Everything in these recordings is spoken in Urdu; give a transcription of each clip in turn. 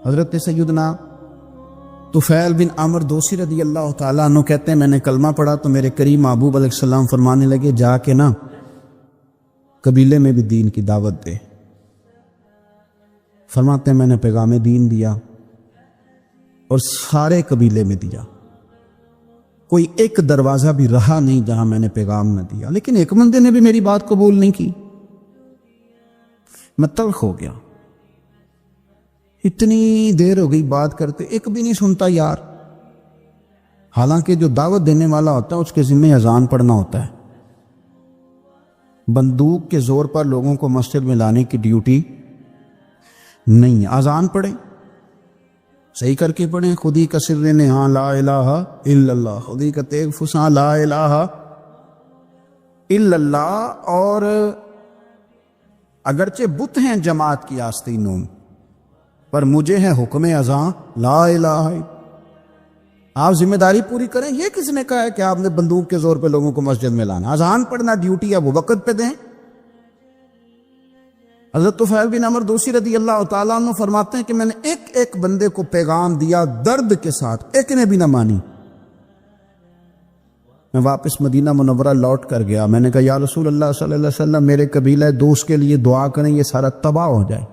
حضرت سیدنا طفیل بن عمر دوسی رضی اللہ تعالیٰ عنہ کہتے ہیں میں نے کلمہ پڑھا تو میرے کریم محبوب علیہ السلام فرمانے لگے جا کے نا قبیلے میں بھی دین کی دعوت دے۔ فرماتے ہیں میں نے پیغام دین دیا اور سارے قبیلے میں دیا، کوئی ایک دروازہ بھی رہا نہیں جہاں میں نے پیغام نہ دیا، لیکن ایک بندے نے بھی میری بات قبول نہیں کی۔ میں تلخ ہو گیا، اتنی دیر ہو گئی بات کرتے، ایک بھی نہیں سنتا یار۔ حالانکہ جو دعوت دینے والا ہوتا ہے اس کے ذمہ اذان پڑھنا ہوتا ہے، بندوق کے زور پر لوگوں کو مسجد میں لانے کی ڈیوٹی نہیں ہے۔ اذان پڑھیں، صحیح کر کے پڑھیں، خودی کا سر نہاں لا الہ الا اللہ، خودی کا تیغ فساں لا الہ الا اللہ۔ اور اگرچہ بت ہیں جماعت کی آستینوں پر مجھے ہے حکم اذان لا الہ۔ آپ ذمہ داری پوری کریں۔ یہ کس نے کہا ہے کہ آپ نے بندوق کے زور پہ لوگوں کو مسجد میں لانا؟ اذان پڑھنا ڈیوٹی ہے، وہ وقت پہ دیں۔ حضرت طفیل بن عمر دوسی رضی اللہ تعالیٰ عنہ فرماتے ہیں کہ میں نے ایک ایک بندے کو پیغام دیا درد کے ساتھ، ایک نے بھی نہ مانی۔ میں واپس مدینہ منورہ لوٹ کر گیا، میں نے کہا یا رسول اللہ صلی اللہ علیہ وسلم میرے قبیلہ دوست کے لیے دعا کریں، یہ سارا تباہ ہو جائے،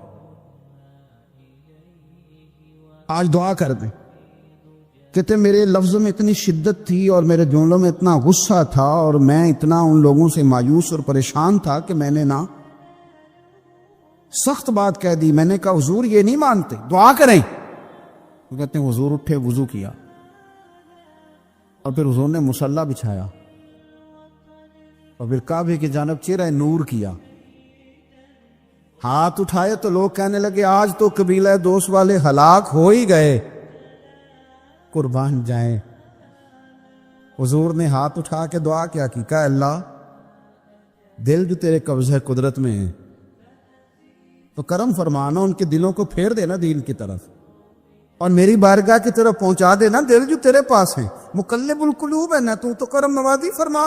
آج دعا کر دیں۔ کہتے میرے لفظوں میں اتنی شدت تھی اور میرے جملوں میں اتنا غصہ تھا اور میں اتنا ان لوگوں سے مایوس اور پریشان تھا کہ میں نے نا سخت بات کہہ دی۔ میں نے کہا حضور یہ نہیں مانتے، دعا کریں۔ وہ کہتے ہیں حضور اٹھے، وضو کیا اور پھر حضور نے مصلی بچھایا اور پھر کعبے کی جانب چہرہ نور کیا، ہاتھ اٹھائے تو لوگ کہنے لگے آج تو قبیلہ دوست والے ہلاک ہو ہی گئے، قربان جائیں۔ حضور نے ہاتھ اٹھا کے دعا کیا کی، کہا اللہ دل جو تیرے قبضہ قدرت میں ہیں تو کرم فرمانا، ان کے دلوں کو پھیر دینا دین کی طرف اور میری بارگاہ کی طرف پہنچا دینا دل جو تیرے پاس ہیں، مقلب القلوب ہے نا تو کرم نوازی فرما۔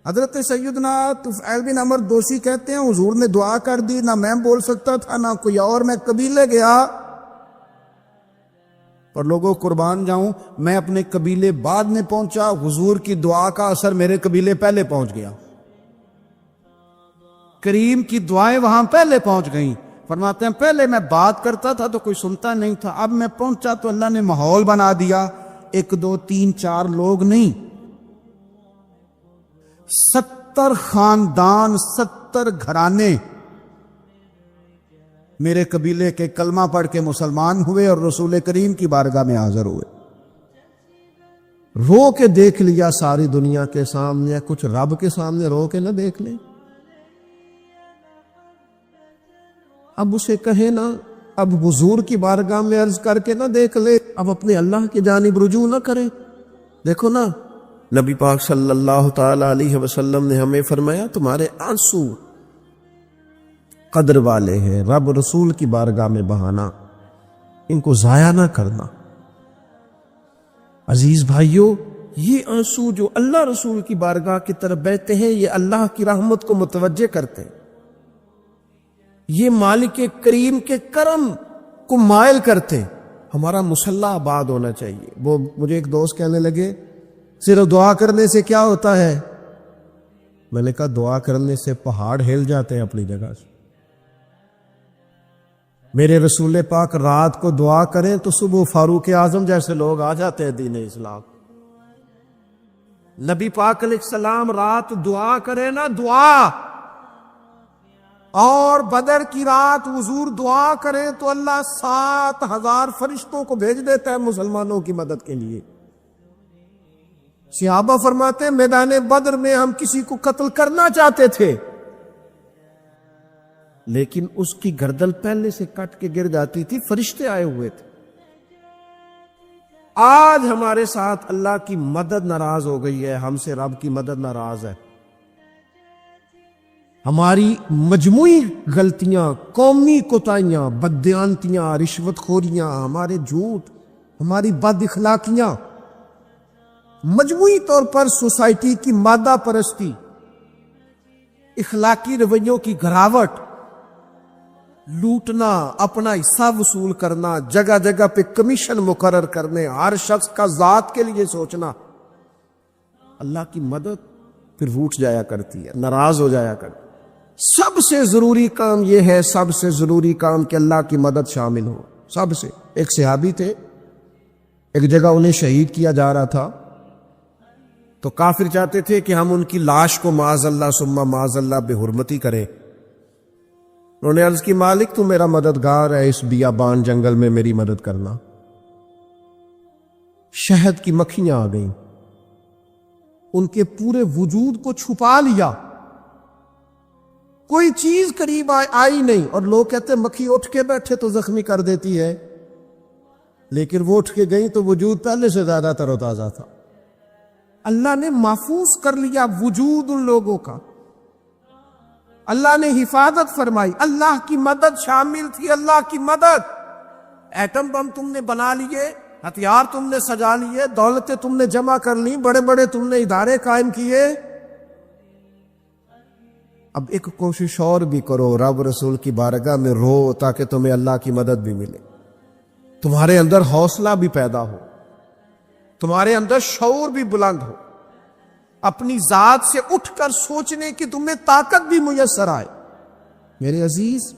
حضرت سیدنا طفیل بن عمر دوسی کہتے ہیں حضور نے دعا کر دی، نہ میں بول سکتا تھا نہ کوئی اور، میں قبیلے گیا اور لوگوں قربان جاؤں میں اپنے قبیلے بعد میں پہنچا، حضور کی دعا کا اثر میرے قبیلے پہلے پہنچ گیا، کریم کی دعائیں وہاں پہلے پہنچ گئیں۔ فرماتے ہیں پہلے میں بات کرتا تھا تو کوئی سنتا نہیں تھا، اب میں پہنچا تو اللہ نے ماحول بنا دیا، 1 2 3 4 لوگ نہیں، 70 خاندان 70 گھرانے میرے قبیلے کے کلمہ پڑھ کے مسلمان ہوئے اور رسول کریم کی بارگاہ میں حاضر ہوئے۔ رو کے دیکھ لیا ساری دنیا کے سامنے، کچھ رب کے سامنے رو کے نہ دیکھ لیں؟ اب اسے کہے نا، اب حضور کی بارگاہ میں عرض کر کے نہ دیکھ لے، اب اپنے اللہ کی جانب رجوع نہ کرے۔ دیکھو نا نبی پاک صلی اللہ تعالی علیہ وسلم نے ہمیں فرمایا تمہارے آنسو قدر والے ہیں، رب رسول کی بارگاہ میں بہانا، ان کو ضائع نہ کرنا۔ عزیز بھائیو، یہ آنسو جو اللہ رسول کی بارگاہ کی طرف بہتے ہیں یہ اللہ کی رحمت کو متوجہ کرتے ہیں، یہ مالک کریم کے کرم کو مائل کرتے۔ ہمارا مسلح آباد ہونا چاہیے۔ وہ مجھے ایک دوست کہنے لگے صرف دعا کرنے سے کیا ہوتا ہے؟ میں نے کہا دعا کرنے سے پہاڑ ہل جاتے ہیں اپنی جگہ سے۔ میرے رسول پاک رات کو دعا کریں تو صبح فاروق اعظم جیسے لوگ آ جاتے ہیں دین اسلام۔ نبی پاک علیہ السلام رات دعا کرے نا، دعا، اور بدر کی رات حضور دعا کرے تو اللہ 7000 فرشتوں کو بھیج دیتا ہے مسلمانوں کی مدد کے لیے۔ صحابہ فرماتے ہیں میدان بدر میں ہم کسی کو قتل کرنا چاہتے تھے لیکن اس کی گردن پہلے سے کٹ کے گر جاتی تھی، فرشتے آئے ہوئے تھے۔ آج ہمارے ساتھ اللہ کی مدد ناراض ہو گئی ہے، ہم سے رب کی مدد ناراض ہے۔ ہماری مجموعی غلطیاں، قومی کوتاہیاں، بددیانتیاں، رشوت خوریاں، ہمارے جھوٹ، ہماری بد اخلاقیاں، مجموعی طور پر سوسائٹی کی مادہ پرستی، اخلاقی رویوں کی گراوٹ، لوٹنا، اپنا حصہ وصول کرنا، جگہ جگہ پہ کمیشن مقرر کرنے، ہر شخص کا ذات کے لیے سوچنا، اللہ کی مدد پھر روٹ جایا کرتی ہے، ناراض ہو جایا کرتی ہے۔ سب سے ضروری کام یہ ہے، سب سے ضروری کام کہ اللہ کی مدد شامل ہو۔ سب سے، ایک صحابی تھے، ایک جگہ انہیں شہید کیا جا رہا تھا، تو کافر چاہتے تھے کہ ہم ان کی لاش کو معاذ اللہ ثم معاذ اللہ بے حرمتی کریں۔ انہوں نے عرض کی مالک تو میرا مددگار ہے، اس بیابان جنگل میں میری مدد کرنا۔ شہد کی مکھیاں آ گئیں، ان کے پورے وجود کو چھپا لیا، کوئی چیز قریب آئی نہیں، اور لوگ کہتے ہیں مکھی اٹھ کے بیٹھے تو زخمی کر دیتی ہے، لیکن وہ اٹھ کے گئی تو وجود پہلے سے زیادہ تر و تازہ تھا۔ اللہ نے محفوظ کر لیا وجود ان لوگوں کا، اللہ نے حفاظت فرمائی، اللہ کی مدد شامل تھی، اللہ کی مدد۔ ایٹم بم تم نے بنا لیے، ہتھیار تم نے سجا لیے، دولتیں تم نے جمع کر لی، بڑے بڑے تم نے ادارے قائم کیے، اب ایک کوشش اور بھی کرو، رب رسول کی بارگاہ میں رو تاکہ تمہیں اللہ کی مدد بھی ملے، تمہارے اندر حوصلہ بھی پیدا ہو، تمہارے اندر شعور بھی بلند ہو، اپنی ذات سے اٹھ کر سوچنے کی تمہیں طاقت بھی میسر آئے۔ میرے عزیز،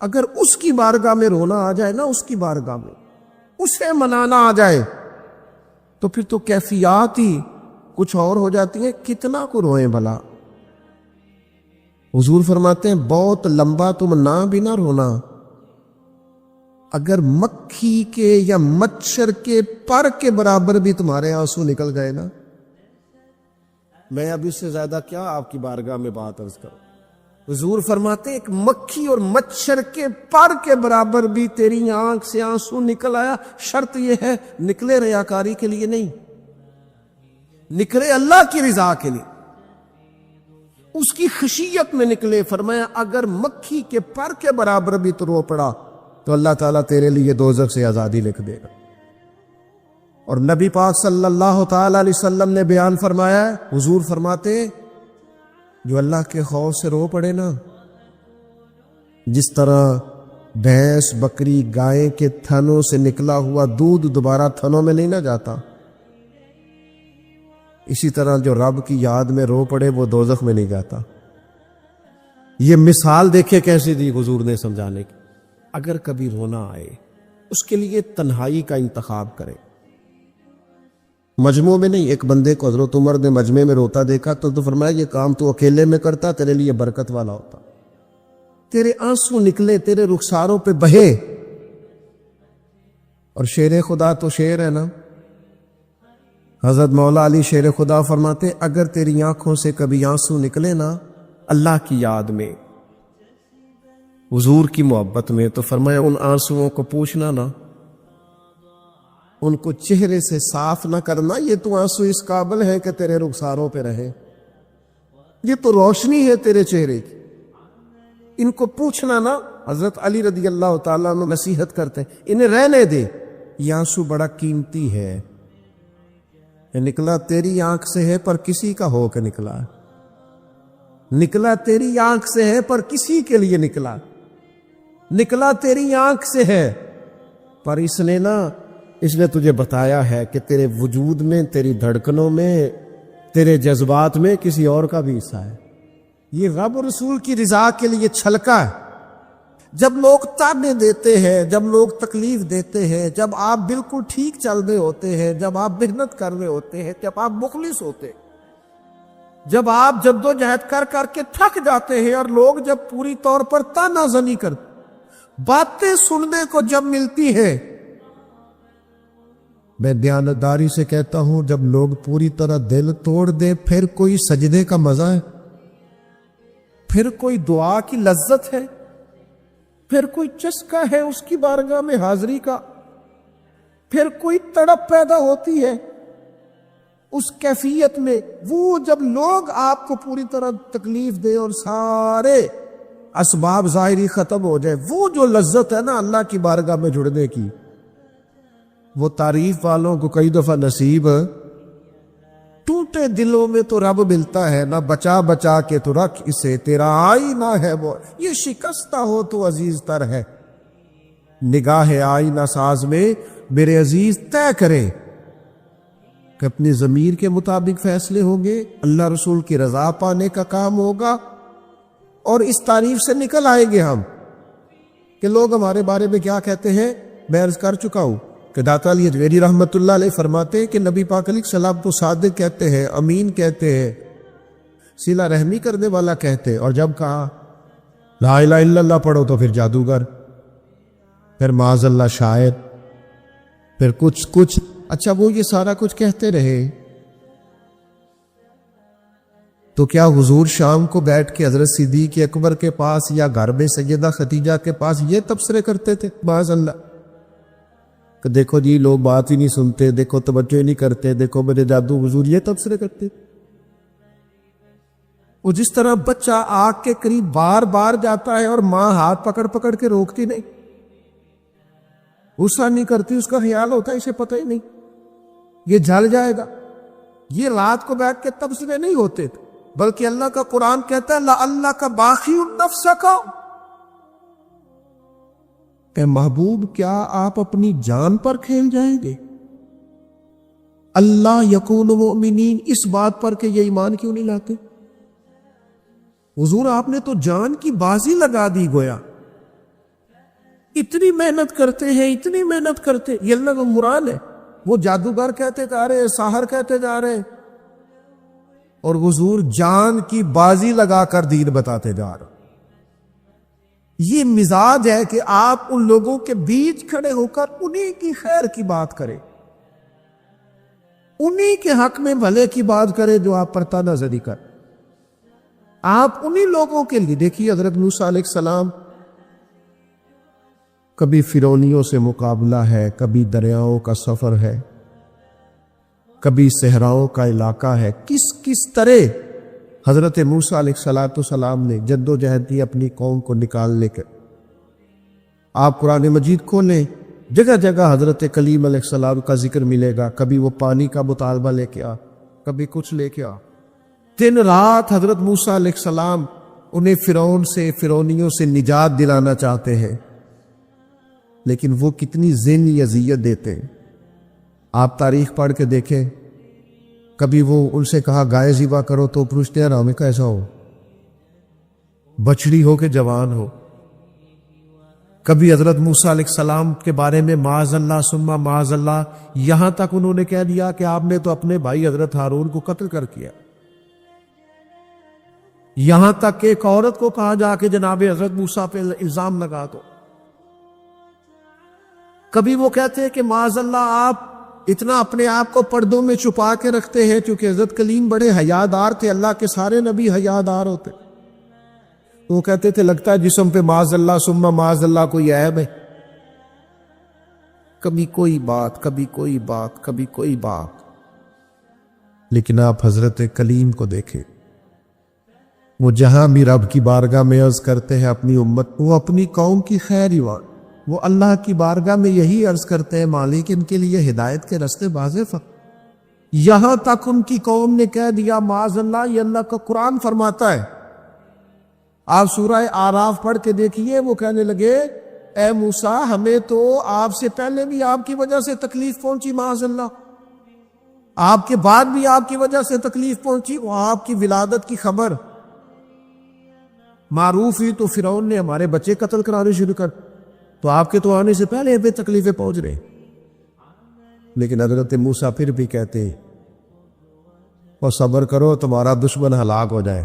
اگر اس کی بارگاہ میں رونا آ جائے نا، اس کی بارگاہ میں اسے منانا آ جائے، تو پھر تو کیفیات ہی کچھ اور ہو جاتی ہیں۔ کتنا کو روئیں بھلا؟ حضور فرماتے ہیں بہت لمبا تم نہ بھی نہ رونا، اگر مکھی کے یا مچھر کے پر کے برابر بھی تمہارے آنسو نکل گئے نا، میں اب اس سے زیادہ کیا آپ کی بارگاہ میں بات عرض کروں۔ حضور فرماتے ہیں ایک مکھی اور مچھر کے پر کے برابر بھی تیری آنکھ سے آنسو نکل آیا، شرط یہ ہے نکلے ریاکاری کے لیے نہیں، نکلے اللہ کی رضا کے لیے، اس کی خشیت میں نکلے۔ فرمایا اگر مکھی کے پر کے برابر بھی تو رو پڑا تو اللہ تعالیٰ تیرے لیے دوزخ سے آزادی لکھ دے گا۔ اور نبی پاک صلی اللہ تعالی علیہ وسلم نے بیان فرمایا ہے، حضور فرماتے جو اللہ کے خوف سے رو پڑے نا، جس طرح بھینس بکری گائے کے تھنوں سے نکلا ہوا دودھ دوبارہ تھنوں میں نہیں نہ جاتا، اسی طرح جو رب کی یاد میں رو پڑے وہ دوزخ میں نہیں جاتا۔ یہ مثال دیکھے کیسی دی حضور نے سمجھانے کی۔ اگر کبھی رونا آئے اس کے لیے تنہائی کا انتخاب کرے، مجمع میں نہیں۔ ایک بندے کو حضرت عمر نے مجمع میں روتا دیکھا تو فرمایا یہ کام تو اکیلے میں کرتا تیرے لیے برکت والا ہوتا، تیرے آنسو نکلے، تیرے رخساروں پہ بہے۔ اور شیر خدا تو شیر ہے نا، حضرت مولا علی شیر خدا فرماتے اگر تیری آنکھوں سے کبھی آنسو نکلے نا اللہ کی یاد میں، حضور کی محبت میں، تو فرمایا ان آنسوؤں کو پوچھنا نا، ان کو چہرے سے صاف نہ کرنا، یہ تو آنسو اس قابل ہے کہ تیرے رخساروں پہ رہے، یہ تو روشنی ہے تیرے چہرے کی، ان کو پوچھنا نا۔ حضرت علی رضی اللہ تعالیٰ عنہ نصیحت کرتے ہیں انہیں رہنے دے، یہ آنسو بڑا قیمتی ہے، یہ نکلا تیری آنکھ سے ہے پر کسی کا ہو کے نکلا ہے، نکلا تیری آنکھ سے ہے پر کسی کے لیے نکلا، نکلا تیری آنکھ سے ہے پر اس نے تجھے بتایا ہے کہ تیرے وجود میں، تیری دھڑکنوں میں، تیرے جذبات میں کسی اور کا بھی حصہ ہے۔ یہ رب رسول کی رضا کے لیے چھلکا ہے۔ جب لوگ تانے دیتے ہیں، جب لوگ تکلیف دیتے ہیں، جب آپ بالکل ٹھیک چل رہے ہوتے ہیں، جب آپ محنت کر رہے ہوتے ہیں، جب آپ مخلص ہوتے ہیں، جب آپ جد و جہد کر کر کے تھک جاتے ہیں، اور لوگ جب پوری طور پر تانا زنی کرتے، باتیں سننے کو جب ملتی ہیں، میں دیانتداری سے کہتا ہوں جب لوگ پوری طرح دل توڑ دے پھر کوئی سجدے کا مزہ ہے، پھر کوئی دعا کی لذت ہے، پھر کوئی چسکا ہے اس کی بارگاہ میں حاضری کا، پھر کوئی تڑپ پیدا ہوتی ہے اس کیفیت میں۔ وہ جب لوگ آپ کو پوری طرح تکلیف دے اور سارے اسباب ظاہری ختم ہو جائے، وہ جو لذت ہے نا اللہ کی بارگاہ میں جڑنے کی، وہ تعریف والوں کو کئی دفعہ نصیب ٹوٹے دلوں میں تو رب ملتا ہے، نہ بچا بچا کے تو رکھ اسے، تیرا آئینہ ہے وہ، یہ شکستہ ہو تو عزیز تر ہے، نگاہ آئینہ ساز میں میرے عزیز طے کرے کہ اپنی ضمیر کے مطابق فیصلے ہوں گے، اللہ رسول کی رضا پانے کا کام ہوگا، اور اس تعریف سے نکل آئیں گے ہم کہ لوگ ہمارے بارے میں کیا کہتے ہیں۔ میں عرض کر چکا ہوں کہ داتا علی اجویری رحمۃ اللہ علیہ فرماتے ہیں کہ نبی پاک علیہ السلام کو صادق کہتے ہیں، امین کہتے ہیں، صلہ رحمی کرنے والا کہتے ہیں، اور جب کہا لا الہ الا اللہ پڑھو تو پھر جادوگر، پھر معاذ اللہ شاعر، پھر کچھ اچھا وہ یہ سارا کچھ کہتے رہے تو کیا حضور شام کو بیٹھ کے حضرت صدیق اکبر کے پاس یا گھر میں سیدہ خدیجہ کے پاس یہ تبصرے کرتے تھے معاذ اللہ کہ دیکھو جی لوگ بات ہی نہیں سنتے، دیکھو توجہ ہی نہیں کرتے، دیکھو میرے جادو حضور، یہ تبصرے کرتے؟ وہ جس طرح بچہ آگ کے قریب بار بار جاتا ہے اور ماں ہاتھ پکڑ پکڑ کے روکتی نہیں، غصہ نہیں کرتی، اس کا خیال ہوتا ہے اسے پتہ ہی نہیں یہ جل جائے گا، یہ رات کو بیٹھ کے تبصرے نہیں ہوتے تھے، بلکہ اللہ کا قرآن کہتا ہے اللہ کا باقی النفس کا، کہ محبوب کیا آپ اپنی جان پر کھیل جائیں گے؟ اللہ یکون مؤمنین، اس بات پر کہ یہ ایمان کیوں نہیں لاتے؟ حضور آپ نے تو جان کی بازی لگا دی گویا، اتنی محنت کرتے ہیں، اتنی محنت کرتے، یہ اللہ کا مراد ہے، وہ جادوگر کہتے جا رہے، ساحر کہتے جا رہے، اور حضور جان کی بازی لگا کر دین بتاتے جا رہے۔ یہ مزاج ہے کہ آپ ان لوگوں کے بیچ کھڑے ہو کر انہی کی خیر کی بات کریں، انہی کے حق میں بھلے کی بات کریں جو آپ پر تانا زدی کر، آپ انہی لوگوں کے لیے۔ دیکھیے حضرت موسیٰ علیہ السلام، کبھی فرعونیوں سے مقابلہ ہے، کبھی دریاؤں کا سفر ہے، کبھی صحراؤں کا علاقہ ہے، کس طرح حضرت موسیٰ علیہ السلام نے جد و جہد کی اپنی قوم کو نکالنے کے۔ آپ قرآن مجید کھولیں، جگہ جگہ حضرت کلیم علیہ السلام کا ذکر ملے گا، کبھی وہ پانی کا مطالبہ لے کے آ، کبھی کچھ لے کے آ، دن رات حضرت موسیٰ علیہ السلام انہیں فرعون سے، فرعونیوں سے نجات دلانا چاہتے ہیں، لیکن وہ کتنی ذہنی اذیت دیتے ہیں۔ آپ تاریخ پڑھ کے دیکھیں، کبھی وہ ان سے کہا گائے ذبح کرو تو پوچھتے ہیں ہمیں کیسا ہو، بچڑی ہو کہ جوان ہو۔ کبھی حضرت موسیٰ علیہ السلام کے بارے میں معاذ اللہ ثم معاذ اللہ، یہاں تک انہوں نے کہہ دیا کہ آپ نے تو اپنے بھائی حضرت ہارون کو قتل کر کیا، یہاں تک کہ ایک عورت کو کہا جا کے جناب حضرت موسیٰ پہ الزام لگا دو۔ کبھی وہ کہتے ہیں کہ معاذ اللہ آپ اتنا اپنے آپ کو پردوں میں چھپا کے رکھتے ہیں، چونکہ حضرت کلیم بڑے حیادار تھے، اللہ کے سارے نبی حیادار ہوتے، تو وہ کہتے تھے لگتا ہے جسم پہ معاذ اللہ ثم معاذ اللہ کوئی عیب ہے، کبھی کوئی بات، کبھی کوئی بات، کبھی کوئی بات۔ لیکن آپ حضرت کلیم کو دیکھیں، وہ جہاں بھی رب کی بارگاہ میں عرض کرتے ہیں اپنی امت، وہ اپنی قوم کی خیر ہی وان، وہ اللہ کی بارگاہ میں یہی عرض کرتے ہیں مالک ان کے لیے ہدایت کے راستے واضح۔ یہاں تک ان کی قوم نے کہہ دیا معاذ اللہ، یہ اللہ کا قرآن فرماتا ہے، آپ سورہ آراف پڑھ کے دیکھیے، وہ کہنے لگے اے موسیٰ ہمیں تو آپ سے پہلے بھی آپ کی وجہ سے تکلیف پہنچی، معاذ اللہ آپ کے بعد بھی آپ کی وجہ سے تکلیف پہنچی، وہ آپ کی ولادت کی خبر معروف ہوئی تو فرعون نے ہمارے بچے قتل کرانے شروع کر، تو آپ کے تو آنے سے پہلے ہمیں تکلیفیں پہنچ رہے۔ لیکن حضرت موسیٰ پھر بھی کہتے اور صبر کرو تمہارا دشمن ہلاک ہو جائے،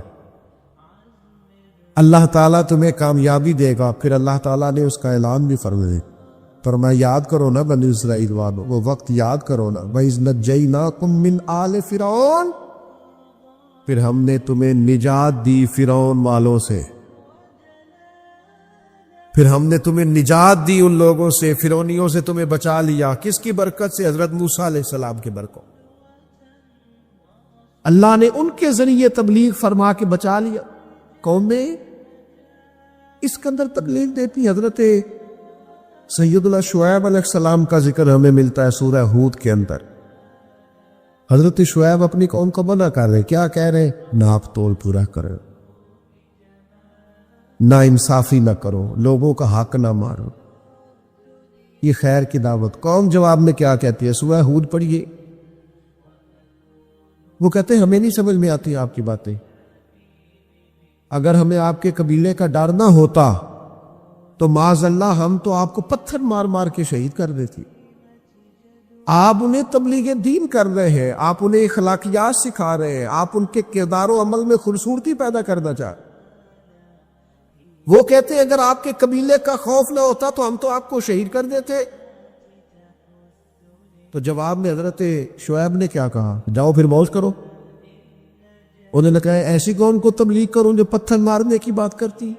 اللہ تعالیٰ تمہیں کامیابی دے گا۔ پھر اللہ تعالیٰ نے اس کا اعلان بھی فرمایا، فرمایا یاد کرو نا بنی اسرائیل والوں، وہ وقت یاد کرو نا، وَإِذْ نَجَّيْنَاكُمْ مِنْ آلِ فِرْعَوْنَ، پھر ہم نے تمہیں نجات دی فرعون والوں سے، پھر ہم نے تمہیں نجات دی ان لوگوں سے، فرعونیوں سے تمہیں بچا لیا۔ کس کی برکت سے؟ حضرت موسیٰ علیہ السلام کی برکت، اللہ نے ان کے ذریعے تبلیغ فرما کے بچا لیا۔ قومیں اس کے اندر تبلیغ دیتی۔ حضرت سیدنا شعیب علیہ السلام کا ذکر ہمیں ملتا ہے سورہ ہود کے اندر، حضرت شعیب اپنی قوم کو منع کر رہے، کیا کہہ رہے؟ ناپ تول پورا کرو، نا انصافی نہ کرو، لوگوں کا حق نہ مارو، یہ خیر کی دعوت۔ قوم جواب میں کیا کہتی ہے؟ سورہ ہود پڑھیے، وہ کہتے ہیں ہمیں نہیں سمجھ میں آتی آپ کی باتیں، اگر ہمیں آپ کے قبیلے کا ڈر نہ ہوتا تو معاذ اللہ ہم تو آپ کو پتھر مار مار کے شہید کر دیتی۔ آپ انہیں تبلیغ دین کر رہے ہیں، آپ انہیں اخلاقیات سکھا رہے ہیں، آپ ان کے کردار و عمل میں خوبصورتی پیدا کرنا چاہتے۔ وہ کہتے ہیں اگر آپ کے قبیلے کا خوف نہ ہوتا تو ہم تو آپ کو شہید کر دیتے۔ تو جواب میں حضرت شعیب نے کیا کہا؟ جاؤ پھر موج کرو۔ انہوں نے کہا ایسی قوم کو تبلیغ کروں جو پتھر مارنے کی بات کرتی؟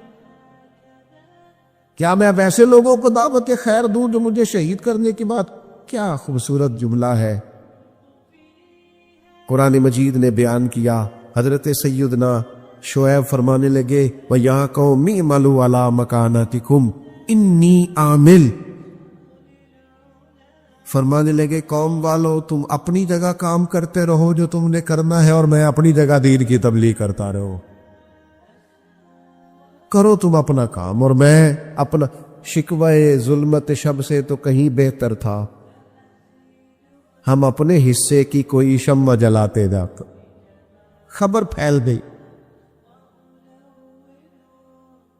کیا میں ویسے لوگوں کو دعوت خیر دوں جو مجھے شہید کرنے کی بات؟ کیا خوبصورت جملہ ہے قرآن مجید نے بیان کیا۔ حضرت سیدنا شعیب فرمانے لگے وَيَا قَوْمِ اعْمَلُوا عَلَىٰ مَكَانَتِكُمْ إِنِّي عَامِلٌ، فرمانے لگے قوم والو تم اپنی جگہ کام کرتے رہو جو تم نے کرنا ہے، اور میں اپنی جگہ دین کی تبلیغ کرتا رہو، کرو تم اپنا کام، اور میں اپنا۔ شکوہ ظلمت شب سے تو کہیں بہتر تھا ہم اپنے حصے کی کوئی شمع جلاتے جاتے۔ خبر پھیل گئی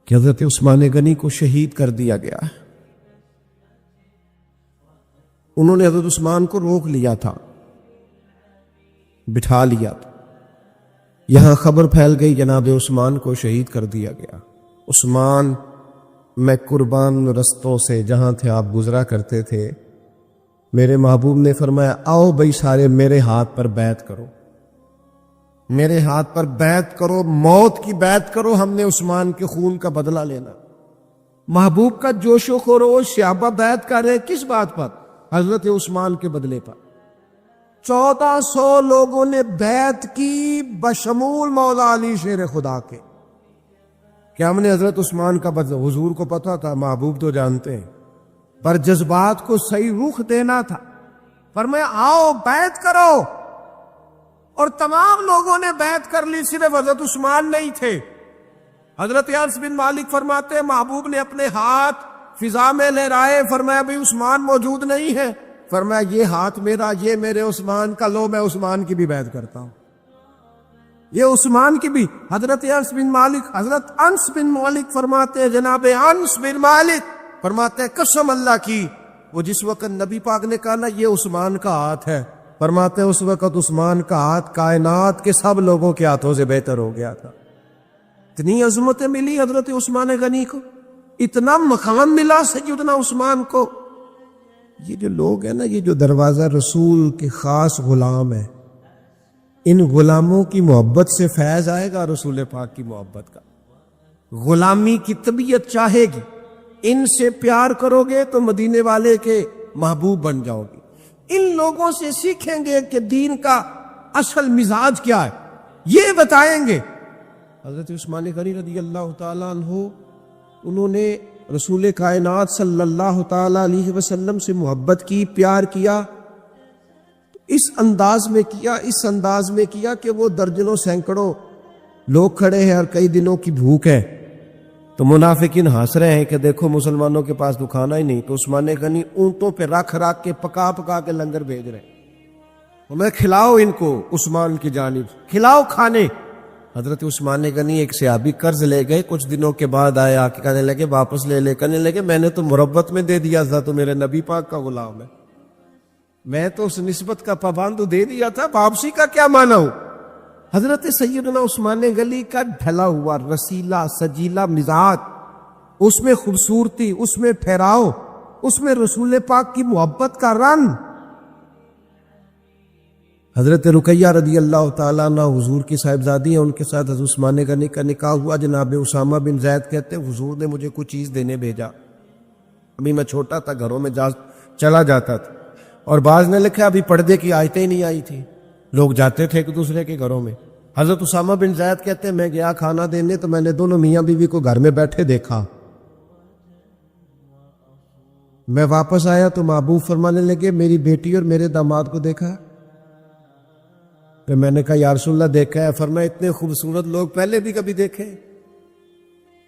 کہ حضرت عثمان غنی کو شہید کر دیا گیا ہے۔ انہوں نے حضرت عثمان کو روک لیا تھا، بٹھا لیا تھا، یہاں خبر پھیل گئی جناب عثمان کو شہید کر دیا گیا۔ عثمان، میں قربان رستوں سے جہاں تھے آپ گزرا کرتے تھے، میرے محبوب نے فرمایا آؤ بھائی سارے میرے ہاتھ پر بیعت کرو، میرے ہاتھ پر بیعت کرو، موت کی بیعت کرو، ہم نے عثمان کے خون کا بدلہ لینا۔ محبوب کا جوش و خروش، صحابہ بیعت کر رہے کس بات پر؟ حضرت عثمان کے بدلے پر۔ 1400 لوگوں نے بیعت کی بشمول مولا علی شیر خدا کے، کہ ہم نے حضرت عثمان کا بدلہ۔ حضور کو پتا تھا، محبوب تو جانتے ہیں، پر جذبات کو صحیح رخ دینا تھا۔ فرمایا آؤ بیعت کرو، اور تمام لوگوں نے بیعت کر لی، صرف حضرت عثمان نہیں تھے۔ حضرت انس بن مالک فرماتے ہیں محبوب نے اپنے ہاتھ فضا میں لہرائے، فرمایا بھئی عثمان موجود نہیں ہے، فرمایا یہ ہاتھ میرا، یہ میرے عثمان کا، لو میں عثمان کی بھی بیعت کرتا ہوں، یہ عثمان کی بھی۔ حضرت انس بن مالک فرماتے ہیں، جناب انس بن مالک فرماتے ہیں قسم اللہ کی، وہ جس وقت نبی پاک نے کہا نا یہ عثمان کا ہاتھ ہے، فرماتے ہیں اس وقت عثمان کا ہاتھ کائنات کے سب لوگوں کے ہاتھوں سے بہتر ہو گیا تھا۔ اتنی عظمتیں ملی حضرت عثمان غنی کو، اتنا مقام ملا سیدنا عثمان کو۔ یہ جو لوگ ہیں نا، یہ جو دروازہ رسول کے خاص غلام ہیں، ان غلاموں کی محبت سے فیض آئے گا رسول پاک کی محبت کا۔ غلامی کی طبیعت چاہے گی، ان سے پیار کرو گے تو مدینے والے کے محبوب بن جاؤ گے۔ ان لوگوں سے سیکھیں گے کہ دین کا اصل مزاج کیا ہے، یہ بتائیں گے۔ حضرت عثمان غنی رضی اللہ تعالیٰ عنہ، انہوں نے رسول کائنات صلی اللہ تعالیٰ علیہ وسلم سے محبت کی، پیار کیا، اس انداز میں کیا کہ وہ درجنوں سینکڑوں لوگ کھڑے ہیں اور کئی دنوں کی بھوک ہے، تو منافقین ہنس رہے ہیں کہ دیکھو مسلمانوں کے پاس تو کھانا ہی نہیں، تو عثمان غنی اونٹوں پہ رکھ کے پکا کے لنگر بھیج رہے ہیں، ہمیں کھلاؤ، ان کو عثمان کی جانب کھلاؤ کھانے۔ حضرت عثمان غنی ایک صحابی قرض لے گئے، کچھ دنوں کے بعد آئے، آ کے کہنے لگے واپس لے لے، کہنے لگے میں نے تو مربت میں دے دیا تھا، تو میرے نبی پاک کا غلام ہے، میں تو اس نسبت کا پابند دے دیا تھا، واپسی کا کیا مانا ہوں۔ حضرت سیدنا عثمان غنی کا ڈھلا ہوا رسیلا سجیلا مزاج، اس میں خوبصورتی، اس میں ٹھہراؤ، اس میں رسول پاک کی محبت کا رنگ۔ حضرت رقیہ رضی اللہ تعالیٰ عنہ حضور کی صاحبزادی ہیں، ان کے ساتھ حضرت عثمان غنی کا نکاح ہوا۔ جناب اسامہ بن زید کہتے ہیں حضور نے مجھے کچھ چیز دینے بھیجا، ابھی میں چھوٹا تھا، گھروں میں چلا جاتا تھا، اور بعض نے لکھا ابھی پردے کی آیتیں ہی نہیں آئی تھی، لوگ جاتے تھے ایک دوسرے کے گھروں میں۔ حضرت اسامہ بن زید کہتے ہیں میں گیا کھانا دینے، تو میں نے دونوں میاں بیوی کو گھر میں بیٹھے دیکھا، میں واپس آیا تو محبوب فرمانے لگے میری بیٹی اور میرے داماد کو دیکھا، پھر میں نے کہا یا رسول اللہ دیکھا ہے؟ فرمایا اتنے خوبصورت لوگ پہلے بھی کبھی دیکھے؟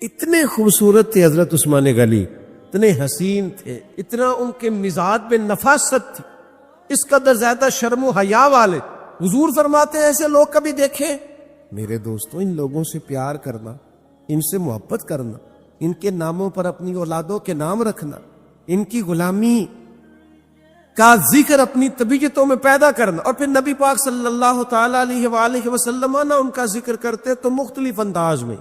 اتنے خوبصورت تھے حضرت عثمان غنی، اتنے حسین تھے، اتنا ان کے مزاج میں نفاست تھی، اس قدر زیادہ شرم و حیا والے۔ حضور فرماتے ہیں ایسے لوگ کبھی دیکھے؟ میرے دوستوں، ان لوگوں سے پیار کرنا، ان سے محبت کرنا، ان کے ناموں پر اپنی اولادوں کے نام رکھنا، ان کی غلامی کا ذکر اپنی طبیعتوں میں پیدا کرنا، اور پھر نبی پاک صلی اللہ تعالی علیہ وآلہ وسلم نہ ان کا ذکر کرتے تو مختلف انداز میں،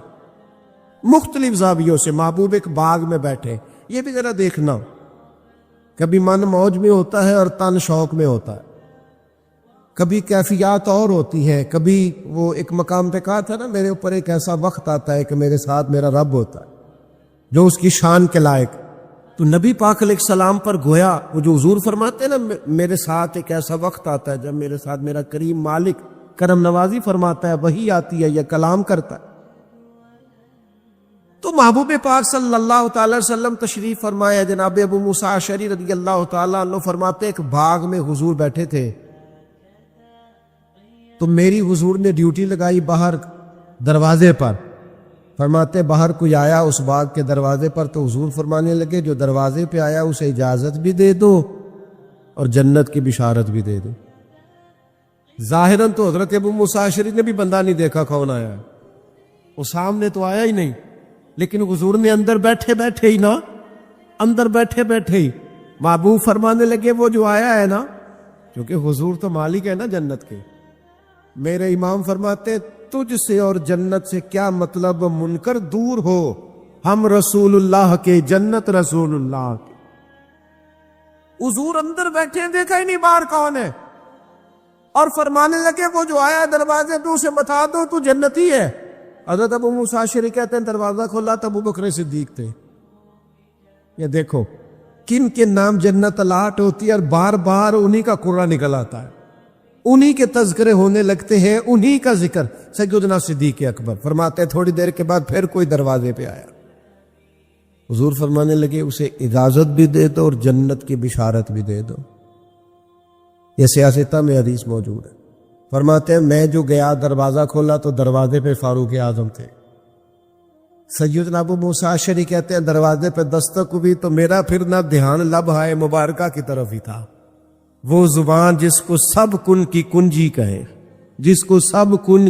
مختلف زاویوں سے۔ محبوب ایک باغ میں بیٹھے، یہ بھی ذرا دیکھنا، کبھی من موج میں ہوتا ہے اور تن شوق میں ہوتا ہے، کبھی کیفیات اور ہوتی ہے، کبھی وہ ایک مقام پہ کہا تھا نا، میرے اوپر ایک ایسا وقت آتا ہے کہ میرے ساتھ میرا رب ہوتا ہے جو اس کی شان کے لائق۔ تو نبی پاک علیہ السلام پر گویا وہ جو حضور فرماتے ہیں نا، میرے ساتھ ایک ایسا وقت آتا ہے جب میرے ساتھ میرا کریم مالک کرم نوازی فرماتا ہے، وہی آتی ہے یا کلام کرتا ہے۔ تو محبوب پاک صلی اللہ تعالی وسلم تشریف فرمایا، جناب ابو موسیٰ اشعری رضی اللہ تعالیٰ عنہ فرماتے ایک باغ میں حضور بیٹھے تھے، تو میری حضور نے ڈیوٹی لگائی باہر دروازے پر۔ فرماتے باہر کوئی آیا اس باغ کے دروازے پر، تو حضور فرمانے لگے جو دروازے پہ آیا اسے اجازت بھی دے دو اور جنت کی بشارت بھی دے دو۔ ظاہراً تو حضرت ابو موسیٰ اشعری نے بھی بندہ نہیں دیکھا کون آیا ہے، وہ سامنے تو آیا ہی نہیں، لیکن حضور نے اندر بیٹھے بیٹھے ہی نا، اندر بیٹھے بیٹھے ہی محبوب فرمانے لگے وہ جو آیا ہے نا، کیونکہ حضور تو مالک ہے نا جنت کے۔ میرے امام فرماتے تجھ سے اور جنت سے کیا مطلب، منکر دور ہو، ہم رسول اللہ کے، جنت رسول اللہ کے۔ حضور اندر بیٹھے دیکھا ہی نہیں باہر کون ہے، اور فرمانے لگے وہ جو آیا دروازے پہ اسے بتا دو تو جنتی ہے۔ حضرت ابو موسیٰ اشعری کہتے ہیں دروازہ کھولا تو ابو بکر صدیق تھے۔ یہ دیکھو کن کے نام جنت الاٹ ہوتی ہے، اور بار بار انہی کا قرآن نکل آتا ہے، انہی کے تذکرے ہونے لگتے ہیں، انہی کا ذکر۔ سیدنا صدیق اکبر فرماتے ہیں تھوڑی دیر کے بعد پھر کوئی دروازے پہ آیا، حضور فرمانے لگے اسے اجازت بھی دے دو اور جنت کی بشارت بھی دے دو۔ یہ سیاستہ میں حدیث موجود ہے۔ فرماتے ہیں میں جو گیا دروازہ کھولا تو دروازے پہ فاروق اعظم تھے۔ سیدنا ابو موسیٰ اشعری کہتے ہیں دروازے پہ دستک ہوئی تو میرا پھر نہ دھیان لبھائے مبارکہ کی طرف ہی تھا، وہ زبان جس کو سب کن کی کنجی کہے، جس کو سب کن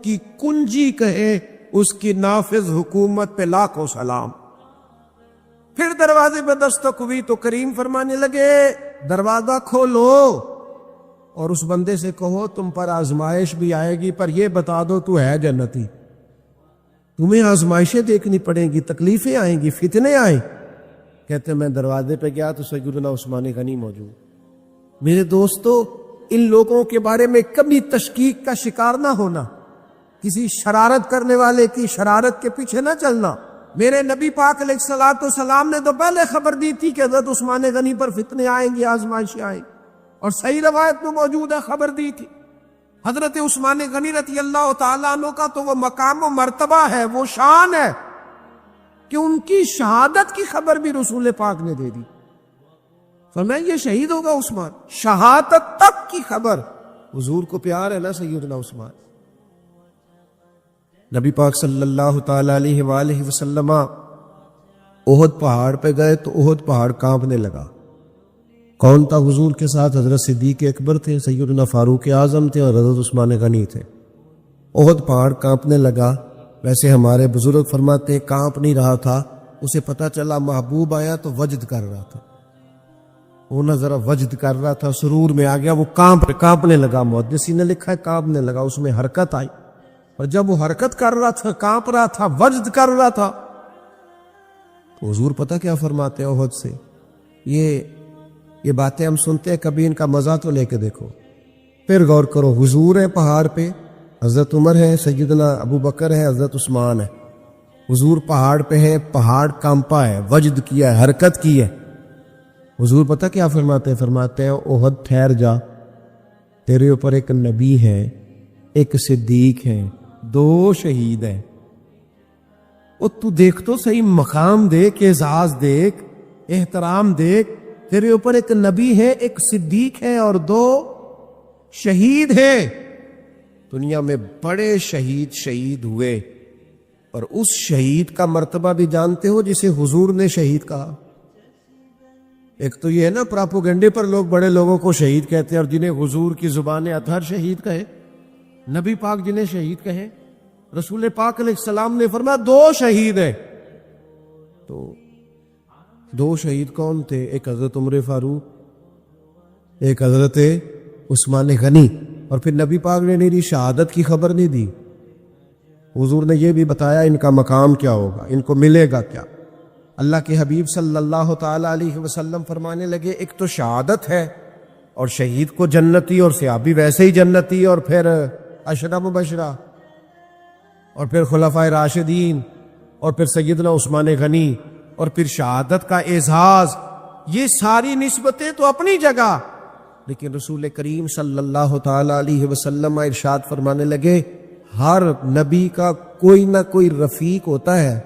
کی کنجی کہے، اس کی نافذ حکومت پہ لاکھوں سلام۔ پھر دروازے پہ دستک ہوئی تو کریم فرمانے لگے دروازہ کھولو اور اس بندے سے کہو تم پر آزمائش بھی آئے گی، پر یہ بتا دو تو ہے جنتی، تمہیں آزمائشیں دیکھنی پڑیں گی، تکلیفیں آئیں گی، فتنے آئیں۔ کہتے میں دروازے پہ گیا تو سیدنا عثمان غنی موجود۔ میرے دوستو ان لوگوں کے بارے میں کبھی تشکیک کا شکار نہ ہونا، کسی شرارت کرنے والے کی شرارت کے پیچھے نہ چلنا۔ میرے نبی پاک علیہ الصلوۃ والسلام نے تو پہلے خبر دی تھی کہ حضرت عثمان غنی پر فتنے آئیں گے، آزمائشیں آئیں، اور صحیح روایت میں موجود ہے خبر دی تھی۔ حضرت عثمان غنی رضی اللہ تعالیٰ عنہ کا تو وہ مقام و مرتبہ ہے، وہ شان ہے کہ ان کی شہادت کی خبر بھی رسول پاک نے دے دی۔ فرمایا یہ شہید ہوگا عثمان، شہادت تک کی خبر۔ حضور کو پیار ہے نا سیدنا عثمان۔ نبی پاک صلی اللہ تعالی علیہ وآلہ وسلم احد پہاڑ پہ گئے تو احد پہاڑ کانپنے لگا۔ کون تھا حضور کے ساتھ؟ حضرت صدیق اکبر تھے، سیدنا فاروق اعظم تھے، اور حضرت عثمان غنی تھے۔ احد پہاڑ کانپنے لگا۔ ویسے ہمارے بزرگ فرماتے کانپ نہیں رہا تھا، اسے پتہ چلا محبوب آیا تو وجد کر رہا تھا، وہ نہ ذرا وجد کر رہا تھا، سرور میں آ گیا، وہ کانپنے لگا۔ محدثین نے لکھا ہے کانپنے لگا، اس میں حرکت آئی، اور جب وہ حرکت کر رہا تھا، کانپ رہا تھا، وجد کر رہا تھا، تو حضور پتہ کیا فرماتے ہیں احد سے؟ یہ باتیں ہم سنتے ہیں، کبھی ان کا مزہ تو لے کے دیکھو، پھر غور کرو۔ حضور ہے پہاڑ پہ، حضرت عمر ہے، سیدنا ابو بکر ہے، حضرت عثمان ہے، حضور پہاڑ پہ ہے، پہاڑ کانپا ہے، وجد کیا ہے، حرکت کی ہے۔ حضور پتہ کیا فرماتے ہیں احد ٹھہر جا، تیرے اوپر ایک نبی ہے، ایک صدیق ہے، 2 شہید ہیں۔ وہ تو دیکھ تو صحیح، مقام دیکھ، اعزاز دیکھ، احترام دیکھ، تیرے اوپر ایک نبی ہے، ایک صدیق ہے، اور 2 شہید ہیں. دنیا میں بڑے شہید ہوئے، اور اس شہید کا مرتبہ بھی جانتے ہو جسے حضور نے شہید کہا. ایک تو یہ ہے نا پراپوگنڈے پر لوگ بڑے لوگوں کو شہید کہتے ہیں، اور جنہیں حضور کی زبان اطہر شہید کہے، نبی پاک جنہیں شہید کہے. رسول پاک علیہ السلام نے فرمایا 2 شہید ہیں. تو 2 شہید کون تھے؟ ایک حضرت عمر فاروق، ایک حضرت عثمان غنی. اور پھر نبی پاک نے میری شہادت کی خبر نہیں دی، حضور نے یہ بھی بتایا ان کا مقام کیا ہوگا، ان کو ملے گا کیا. اللہ کے حبیب صلی اللہ تعالی علیہ وسلم فرمانے لگے ایک تو شہادت ہے، اور شہید کو جنتی، اور صحابی ویسے ہی جنتی، اور پھر عشرہ مبشرہ، اور پھر خلفائے راشدین، اور پھر سیدنا عثمان غنی، اور پھر شہادت کا اعزاز. یہ ساری نسبتیں تو اپنی جگہ، لیکن رسول کریم صلی اللہ تعالی علیہ وسلم ارشاد فرمانے لگے ہر نبی کا کوئی نہ کوئی رفیق ہوتا ہے،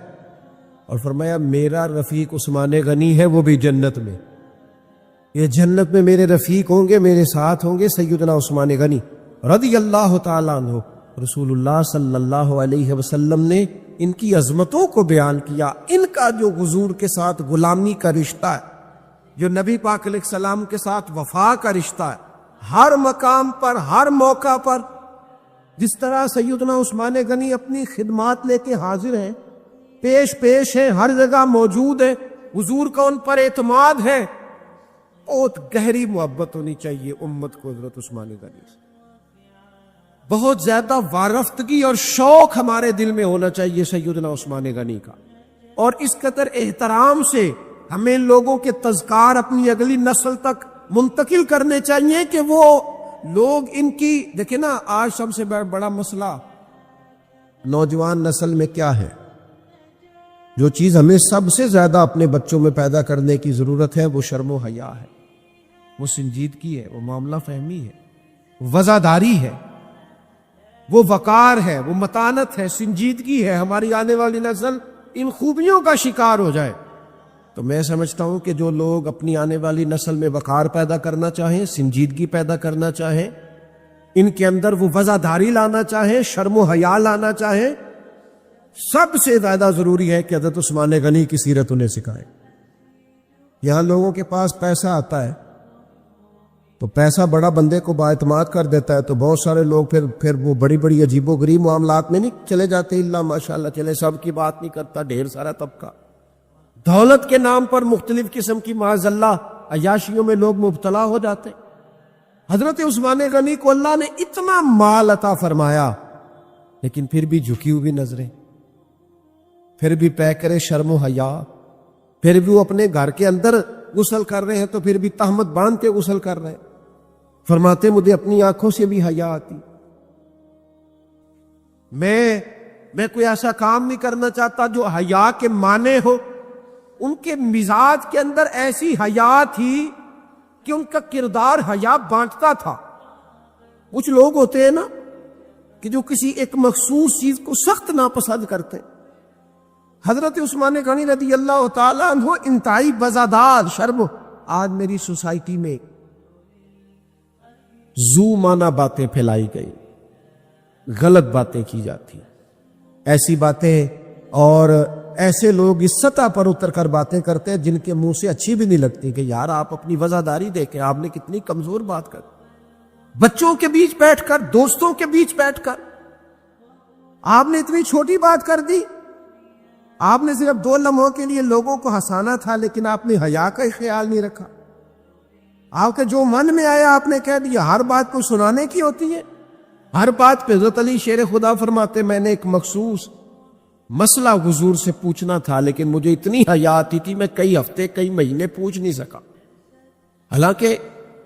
اور فرمایا میرا رفیق عثمان غنی ہے، وہ بھی جنت میں. یہ جنت میں میرے رفیق ہوں گے، میرے ساتھ ہوں گے سیدنا عثمان غنی رضی اللہ تعالیٰ عنہ. رسول اللہ صلی اللہ علیہ وسلم نے ان کی عظمتوں کو بیان کیا. ان کا جو حضور کے ساتھ غلامی کا رشتہ ہے، جو نبی پاک علیہ السلام کے ساتھ وفا کا رشتہ ہے، ہر مقام پر، ہر موقع پر، جس طرح سیدنا عثمان غنی اپنی خدمات لے کے حاضر ہیں، پیش ہیں، ہر جگہ موجود ہیں، حضور کا ان پر اعتماد ہے. بہت گہری محبت ہونی چاہیے امت کو حضرت عثمان غنی سے. بہت زیادہ وارفتگی اور شوق ہمارے دل میں ہونا چاہیے سیدنا عثمان غنی کا، اور اس قدر احترام سے ہمیں لوگوں کے تذکار اپنی اگلی نسل تک منتقل کرنے چاہیے کہ وہ لوگ ان کی. دیکھیں نا آج سب سے بڑا مسئلہ نوجوان نسل میں کیا ہے؟ جو چیز ہمیں سب سے زیادہ اپنے بچوں میں پیدا کرنے کی ضرورت ہے وہ شرم و حیا ہے، وہ سنجیدگی ہے، وہ معاملہ فہمی ہے، وزاداری ہے، وہ وقار ہے، وہ متانت ہے، سنجیدگی ہے. ہماری آنے والی نسل ان خوبیوں کا شکار ہو جائے. تو میں سمجھتا ہوں کہ جو لوگ اپنی آنے والی نسل میں وقار پیدا کرنا چاہیں، سنجیدگی پیدا کرنا چاہیں، ان کے اندر وہ وزاداری لانا چاہیں، شرم و حیا لانا چاہیں، سب سے زیادہ ضروری ہے کہ حضرت عثمان غنی کی سیرت انہیں سکھائیں. یہاں لوگوں کے پاس پیسہ آتا ہے تو پیسہ بڑا بندے کو بااعتماد کر دیتا ہے، تو بہت سارے لوگ پھر وہ بڑی بڑی عجیب و غریب معاملات میں نہیں چلے جاتے. اللہ ماشاءاللہ چلے، سب کی بات نہیں کرتا، ڈھیر سارا طبقہ دولت کے نام پر مختلف قسم کی معاذ اللہ عیاشیوں میں لوگ مبتلا ہو جاتے. حضرت عثمان غنی کو اللہ نے اتنا مال عطا فرمایا، لیکن پھر بھی جھکی ہوئی نظریں، پھر بھی پیکرے شرم و حیا، پھر بھی وہ اپنے گھر کے اندر غسل کر رہے ہیں تو پھر بھی تہمت باندھ کے غسل کر رہے ہیں. فرماتے مجھے اپنی آنکھوں سے بھی حیا آتی، میں کوئی ایسا کام نہیں کرنا چاہتا جو حیا کے معنی ہو. ان کے مزاج کے اندر ایسی حیا تھی کہ ان کا کردار حیا بانٹتا تھا. کچھ لوگ ہوتے ہیں نا کہ جو کسی ایک مخصوص چیز کو سخت ناپسند کرتے ہیں. حضرت عثمان غنی رضی اللہ تعالیٰ عنہ انتہائی وزادار، شرم. آج میری سوسائٹی میں زو مانا باتیں پھیلائی گئی، غلط باتیں کی جاتی، ایسی باتیں، اور ایسے لوگ اس سطح پر اتر کر باتیں کرتے ہیں جن کے منہ سے اچھی بھی نہیں لگتی کہ یار آپ اپنی وزاداری دیکھیں، آپ نے کتنی کمزور بات کر. بچوں کے بیچ بیٹھ کر، دوستوں کے بیچ بیٹھ کر آپ نے اتنی چھوٹی بات کر دی. آپ نے صرف 2 لمحوں کے لیے لوگوں کو ہنسانا تھا، لیکن آپ نے حیا کا ہی خیال نہیں رکھا. آپ کے جو من میں آیا آپ نے کہہ دیا. ہر بات کو سنانے کی ہوتی ہے، ہر بات پہ. حضرت علی شیر خدا فرماتے میں نے ایک مخصوص مسئلہ حضور سے پوچھنا تھا، لیکن مجھے اتنی حیا آتی تھی میں کئی ہفتے کئی مہینے پوچھ نہیں سکا، حالانکہ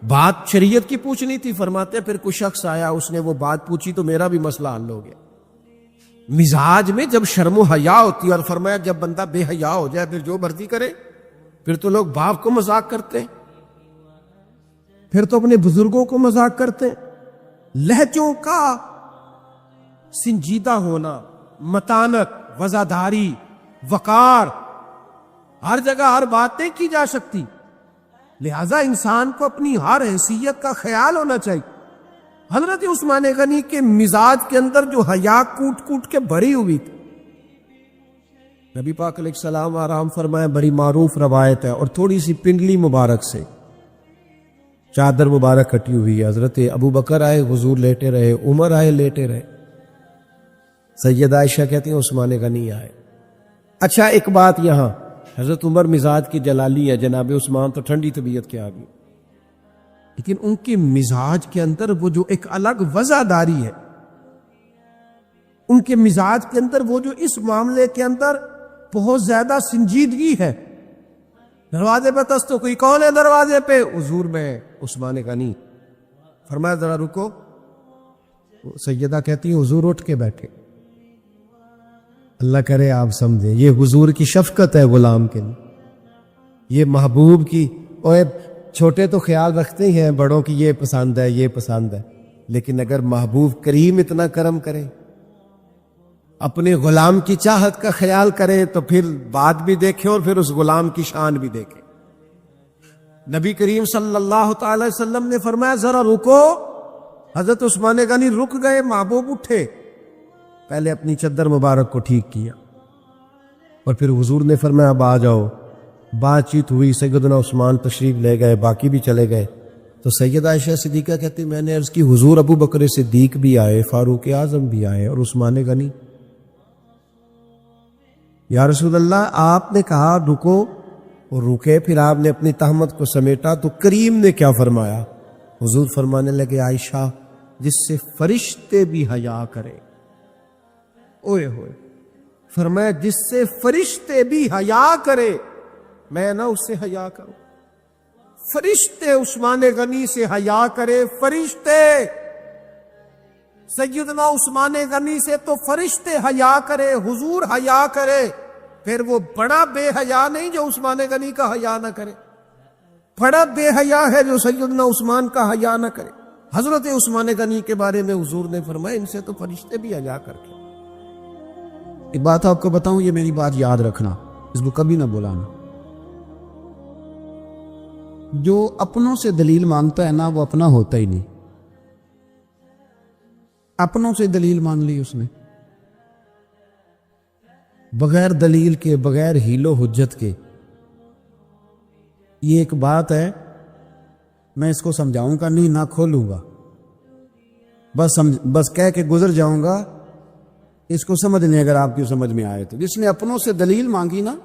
بات شریعت کی پوچھنی تھی. فرماتے پھر کوئی شخص آیا، اس نے وہ بات پوچھی تو میرا بھی مسئلہ حل ہو گیا. مزاج میں جب شرم و حیا ہوتی ہے، اور فرمایا جب بندہ بے حیا ہو جائے پھر جو مرضی کرے، پھر تو لوگ باپ کو مذاق کرتے ہیں، پھر تو اپنے بزرگوں کو مذاق کرتے ہیں. لہجوں کا سنجیدہ ہونا، متانت، وزاداری، وقار، ہر جگہ ہر بات نہیں کی جا سکتی. لہذا انسان کو اپنی ہر حیثیت کا خیال ہونا چاہیے. حضرت عثمان غنی کے مزاج کے اندر جو حیا کوٹ کوٹ کے بھری ہوئی تھی. نبی پاک علیہ السلام آرام فرمائے, بڑی معروف روایت ہے, اور تھوڑی سی پنڈلی مبارک سے چادر مبارک کٹی ہوئی ہے. حضرت ابو بکر آئے, حضور لیٹے رہے, عمر آئے, لیٹے رہے. سیدہ عائشہ کہتی ہیں عثمان غنی آئے. اچھا ایک بات یہاں, حضرت عمر مزاج کی جلالی ہے, جناب عثمان تو ٹھنڈی طبیعت کے آگے, لیکن ان کے مزاج کے اندر وہ جو ایک الگ وزاداری ہے, ان کے مزاج کے اندر وہ جو اس معاملے کے اندر بہت زیادہ سنجیدگی ہے. دروازے پہ تس تو کوئی کون ہے دروازے پہ؟ حضور میں عثمان غنی. فرمایا ذرا رکو. سیدہ کہتی ہیں حضور اٹھ کے بیٹھے. اللہ کرے آپ سمجھیں یہ حضور کی شفقت ہے غلام کے لیے, یہ محبوب کی. اور چھوٹے تو خیال رکھتے ہی ہیں بڑوں کی, یہ پسند ہے یہ پسند ہے, لیکن اگر محبوب کریم اتنا کرم کرے, اپنے غلام کی چاہت کا خیال کرے, تو پھر بات بھی دیکھیں اور پھر اس غلام کی شان بھی دیکھیں. نبی کریم صلی اللہ تعالی وسلم نے فرمایا ذرا رکو. حضرت عثمان غنی رک گئے, محبوب اٹھے, پہلے اپنی چادر مبارک کو ٹھیک کیا, اور پھر حضور نے فرمایا اب آ جاؤ. بات چیت ہوئی, سیدنا عثمان تشریف لے گئے, باقی بھی چلے گئے. تو سیدہ عائشہ صدیقہ کہتی میں نے عرض کی حضور ابو بکر صدیق بھی آئے, فاروق اعظم بھی آئے, اور عثمان غنی. یا رسول اللہ آپ نے کہا رکو, اور رکے, پھر آپ نے اپنی تہمت کو سمیٹا. تو کریم نے کیا فرمایا؟ حضور فرمانے لگے عائشہ جس سے فرشتے بھی حیا کرے. اوئے ہوئے, فرمایا جس سے فرشتے بھی حیا کرے, میں نہ اس سے حیا کروں. فرشتے عثمان غنی سے حیا کرے, فرشتے. سیدنا عثمان غنی سے تو فرشتے حیا کرے, حضور حیا کرے, پھر وہ بڑا بے حیا نہیں جو عثمان غنی کا حیا نہ کرے, بڑا بے حیا ہے جو سیدنا عثمان کا حیا نہ کرے. حضرت عثمان غنی کے بارے میں حضور نے فرمایا ان سے تو فرشتے بھی حیا کر کے. ایک بات آپ کو بتاؤں, یہ میری بات یاد رکھنا, اس کو کبھی نہ بلانا. جو اپنوں سے دلیل مانگتا ہے نا وہ اپنا ہوتا ہی نہیں. اپنوں سے دلیل مان لی اس نے, بغیر دلیل کے, بغیر حیل و حجت کے. یہ ایک بات ہے, میں اس کو سمجھاؤں گا نہیں, نہ کھولوں گا, بس کہہ کے گزر جاؤں گا. اس کو سمجھ لیں اگر آپ کی سمجھ میں آئے تو. جس نے اپنوں سے دلیل مانگی نا,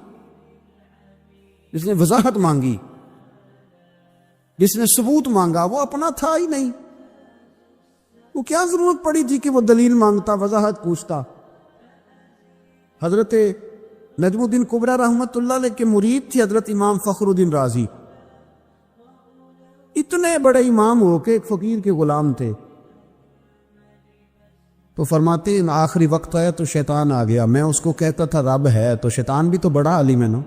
جس نے وضاحت مانگی, جس نے ثبوت مانگا, وہ اپنا تھا ہی نہیں. وہ کیا ضرورت پڑی تھی کہ وہ دلیل مانگتا, وضاحت پوچھتا. حضرت نجم الدین کبریٰ رحمت اللہ علیہ کے مرید تھے حضرت امام فخر الدین رازی. اتنے بڑے امام ہو کے ایک فقیر کے غلام تھے. تو فرماتے ہیں آخری وقت آیا تو شیطان آ گیا. میں اس کو کہتا تھا رب ہے, تو شیطان بھی تو بڑا عالم ہے نا,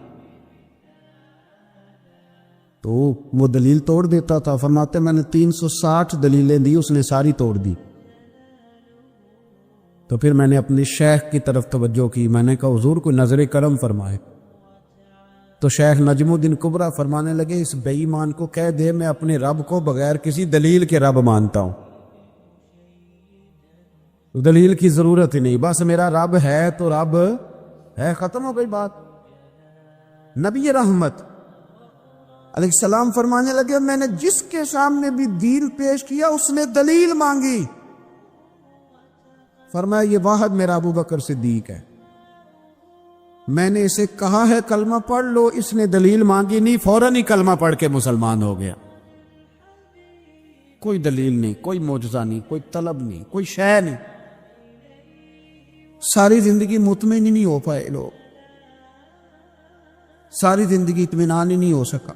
تو وہ دلیل توڑ دیتا تھا. فرماتے میں نے 360 دلیلیں دی, اس نے ساری توڑ دی. تو پھر میں نے اپنے شیخ کی طرف توجہ کی, میں نے کہا حضور کو نظر کرم فرمائے. تو شیخ نجم الدین کبریٰ فرمانے لگے اس بے ایمان کو کہہ دے میں اپنے رب کو بغیر کسی دلیل کے رب مانتا ہوں, دلیل کی ضرورت ہی نہیں, بس میرا رب ہے تو رب ہے, ختم ہو گئی بات. نبی رحمت علیہ السلام فرمانے لگے میں نے جس کے سامنے بھی دین پیش کیا اس نے دلیل مانگی. فرمایا یہ واحد میرا ابو بکر صدیق ہے, میں نے اسے کہا ہے کلمہ پڑھ لو, اس نے دلیل مانگی نہیں, فوراً ہی کلمہ پڑھ کے مسلمان ہو گیا. کوئی دلیل نہیں, کوئی معجزہ نہیں, کوئی طلب نہیں, کوئی شے نہیں. ساری زندگی مطمئن ہی نہیں ہو پائے لوگ, ساری زندگی اطمینان ہی نہیں ہو سکا.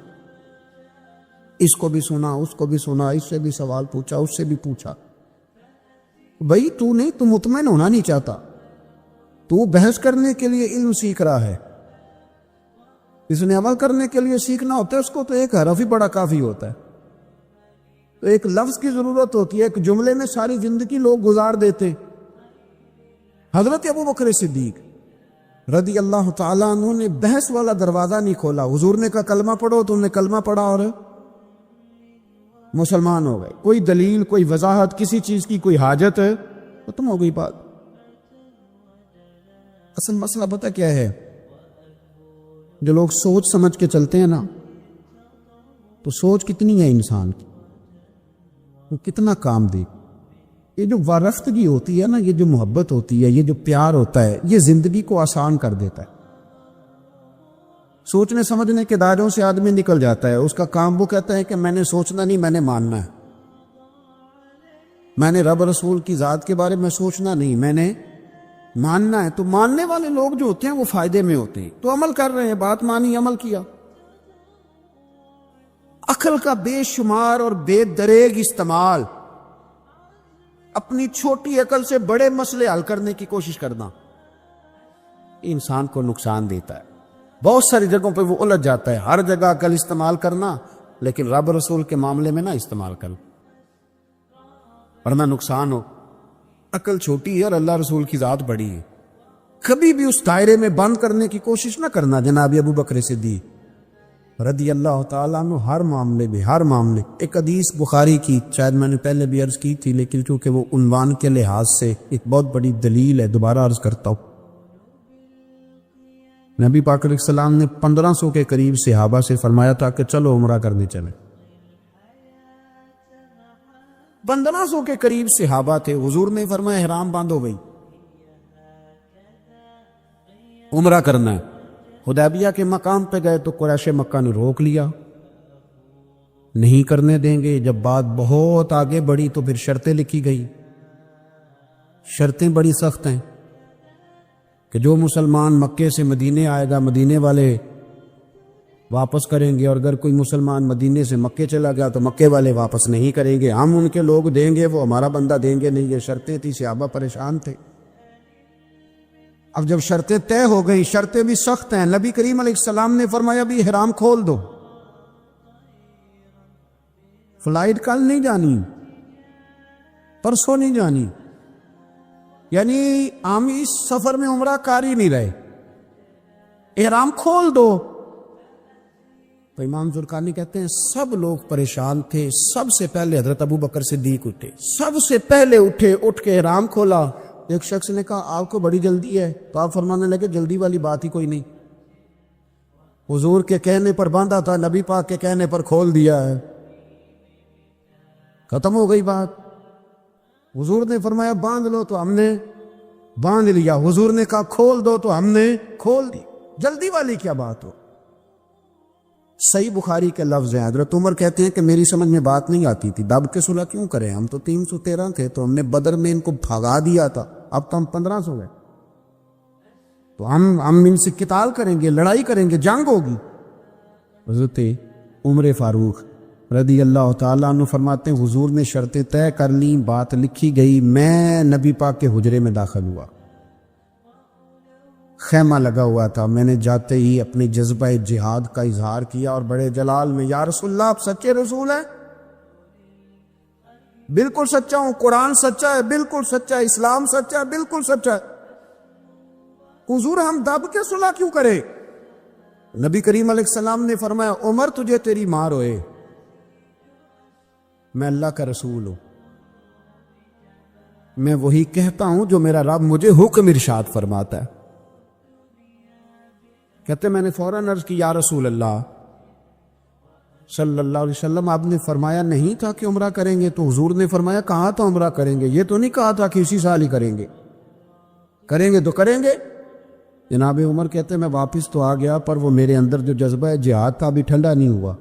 اس کو بھی سنا, اس کو بھی سنا, اس سے بھی سوال پوچھا, اس سے بھی پوچھا. بھائی تو نہیں, تو مطمئن ہونا نہیں چاہتا, تو بحث کرنے کے لیے علم سیکھ رہا ہے. اس نے عمل کرنے کے لیے سیکھنا ہوتا ہے, اس کو تو ایک حرف ہی بڑا کافی ہوتا ہے. تو ایک لفظ کی ضرورت ہوتی ہے, ایک جملے میں ساری زندگی لوگ گزار دیتے. حضرت ابو بکر صدیق رضی اللہ تعالیٰ عنہ نے بحث والا دروازہ نہیں کھولا. حضور نے کہا کلمہ پڑھو, تم نے کلمہ پڑھا, اور مسلمان ہو گئے. کوئی دلیل، کوئی وضاحت، کسی چیز کی کوئی حاجت ہے، ختم ہو گئی بات. اصل مسئلہ پتہ کیا ہے؟ جو لوگ سوچ سمجھ کے چلتے ہیں نا، تو سوچ کتنی ہے انسان کی، وہ کتنا کام دے. یہ جو وارفتگی ہوتی ہے نا، یہ جو محبت ہوتی ہے، یہ جو پیار ہوتا ہے، یہ زندگی کو آسان کر دیتا ہے. سوچنے سمجھنے کے دائروں سے آدمی نکل جاتا ہے. اس کا کام وہ کہتا ہے کہ میں نے سوچنا نہیں، میں نے ماننا ہے. میں نے رب رسول کی ذات کے بارے میں سوچنا نہیں، میں نے ماننا ہے. تو ماننے والے لوگ جو ہوتے ہیں وہ فائدے میں ہوتے ہیں. تو عمل کر رہے ہیں، بات مانی، عمل کیا. عقل کا بے شمار اور بے دریغ استعمال، اپنی چھوٹی عقل سے بڑے مسئلے حل کرنے کی کوشش کرنا، انسان کو نقصان دیتا ہے. بہت ساری جگہوں پہ وہ الجھ جاتا ہے. ہر جگہ عقل استعمال کرنا، لیکن رب رسول کے معاملے میں نہ استعمال کرنا، ورنہ نقصان ہو. عقل چھوٹی ہے اور اللہ رسول کی ذات بڑی ہے. کبھی بھی اس دائرے میں بند کرنے کی کوشش نہ کرنا. جناب ابو بکر صدیق رضی اللہ تعالیٰ عنہ ہر معاملے. ایک حدیث بخاری کی، شاید میں نے پہلے بھی عرض کی تھی، لیکن چونکہ وہ عنوان کے لحاظ سے ایک بہت بڑی دلیل ہے، دوبارہ عرض کرتا ہوں. نبی پاک علیہ السلام نے 1500 کے قریب صحابہ سے فرمایا تھا کہ چلو عمرہ کرنے چلیں. 1500 کے قریب صحابہ تھے. حضور نے فرمایا احرام باندھو گئی، عمرہ کرنا ہے. حدیبیہ کے مقام پہ گئے تو قریش مکہ نے روک لیا، نہیں کرنے دیں گے. جب بات بہت آگے بڑھی تو پھر شرطیں لکھی گئی. شرطیں بڑی سخت ہیں کہ جو مسلمان مکے سے مدینے آئے گا، مدینے والے واپس کریں گے، اور اگر کوئی مسلمان مدینے سے مکے چلا گیا تو مکے والے واپس نہیں کریں گے. ہم ان کے لوگ دیں گے، وہ ہمارا بندہ دیں گے نہیں. یہ شرطیں تھی. صحابہ پریشان تھے. اب جب شرطیں طے ہو گئی، شرطیں بھی سخت ہیں، نبی کریم علیہ السلام نے فرمایا بھی احرام کھول دو، فلائٹ کل نہیں جانی، پرسوں نہیں جانی. یعنی ہم اس سفر میں عمرہ کر ہی نہیں رہے، احرام کھول دو. تو امام زرقانی کہتے ہیں سب لوگ پریشان تھے. سب سے پہلے حضرت ابو بکر صدیق اٹھے، سب سے پہلے اٹھے، اٹھ کے احرام کھولا. ایک شخص نے کہا آپ کو بڑی جلدی ہے، تو آپ فرمانے لگے جلدی والی بات ہی کوئی نہیں. حضور کے کہنے پر باندھا تھا، نبی پاک کے کہنے پر کھول دیا ہے، ختم ہو گئی بات. حضور نے فرمایا باندھ لو تو ہم نے باندھ لیا. حضور نے کہا کھول دو تو ہم نے کھول دی. جلدی والی کیا بات ہو. صحیح بخاری کے لفظ ہیں. حضرت عمر کہتے ہیں کہ میری سمجھ میں بات نہیں آتی تھی، دب کے صلح کیوں کریں، ہم تو 313 تھے، تو ہم نے بدر میں ان کو بھگا دیا تھا، اب تو ہم 1500 گئے، تو ہم ان سے قتال کریں گے، لڑائی کریں گے، جنگ ہوگی. حضرت عمر فاروق رضی اللہ تعالیٰ عنہ فرماتے ہیں حضور نے شرطیں طے کر لیں، بات لکھی گئی. میں نبی پاک کے حجرے میں داخل ہوا، خیمہ لگا ہوا تھا. میں نے جاتے ہی اپنی جذبہ جہاد کا اظہار کیا اور بڑے جلال میں، یا رسول اللہ آپ سچے رسول ہیں؟ بالکل سچا ہوں. قرآن سچا ہے؟ بالکل سچا ہے. اسلام سچا ہے؟ بالکل سچا ہے. حضور ہم دب کے صلح کیوں کرے؟ نبی کریم علیہ السلام نے فرمایا عمر تجھے تیری ماں روئے، میں اللہ کا رسول ہوں، میں وہی کہتا ہوں جو میرا رب مجھے حکم ارشاد فرماتا ہے. کہتے میں نے فوراً عرض کی یا رسول اللہ صلی اللہ علیہ وسلم آپ نے فرمایا نہیں تھا کہ عمرہ کریں گے؟ تو حضور نے فرمایا کہا تھا عمرہ کریں گے، یہ تو نہیں کہا تھا کہ اسی سال ہی کریں گے. کریں گے تو کریں گے. جناب عمر کہتے میں واپس تو آ گیا، پر وہ میرے اندر جو جذبہ جہاد تھا ابھی ٹھنڈا نہیں ہوا.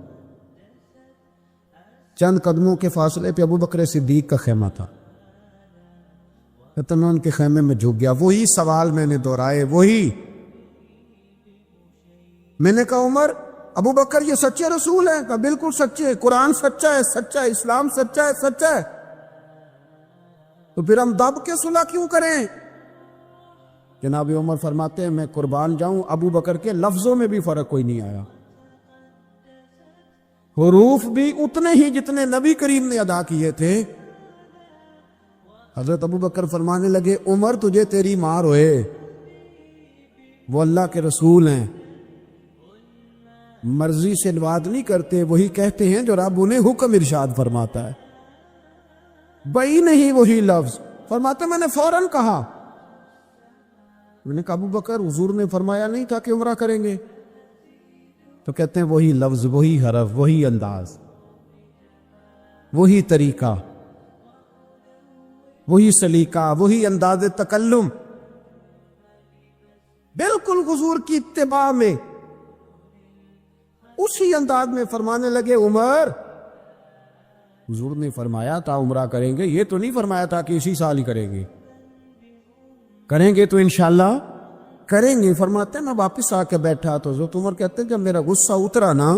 چند قدموں کے فاصلے پہ ابو بکر صدیق کا خیمہ تھا. کہتے میں ان کے خیمے میں جھک گیا. وہی سوال میں نے دہرائے، وہی میں نے کہا عمر ابو بکر یہ سچے رسول ہیں؟ کہا بالکل سچے. قرآن سچا ہے؟ سچا ہے. اسلام سچا ہے؟ سچا ہے. تو پھر ہم دب کے صلح کیوں کریں؟ جناب عمر فرماتے ہیں میں قربان جاؤں ابو بکر کے لفظوں میں بھی فرق کوئی نہیں آیا، حروف بھی اتنے ہی جتنے نبی کریم نے ادا کیے تھے. حضرت ابو بکر فرمانے لگے عمر تجھے تیری ماں روئے، وہ اللہ کے رسول ہیں، مرضی سے بات نہیں کرتے، وہی کہتے ہیں جو رب انہیں حکم ارشاد فرماتا ہے. بئی نہیں وہی لفظ فرماتے میں نے فوراً کہا. میں نے کہا ابو بکر حضور نے فرمایا نہیں تھا کہ عمرہ کریں گے؟ تو کہتے ہیں وہی لفظ، وہی حرف، وہی انداز، وہی طریقہ، وہی سلیقہ، وہی انداز تکلم، بالکل حضور کی اتباع میں اسی انداز میں فرمانے لگے عمر حضور نے فرمایا تھا عمرہ کریں گے، یہ تو نہیں فرمایا تھا کہ اسی سال ہی کریں گے. کریں گے تو انشاءاللہ کریں گے. فرماتے ہیں میں واپس آ کے بیٹھا تو حضرت عمر کہتے ہیں جب میرا غصہ اترا نا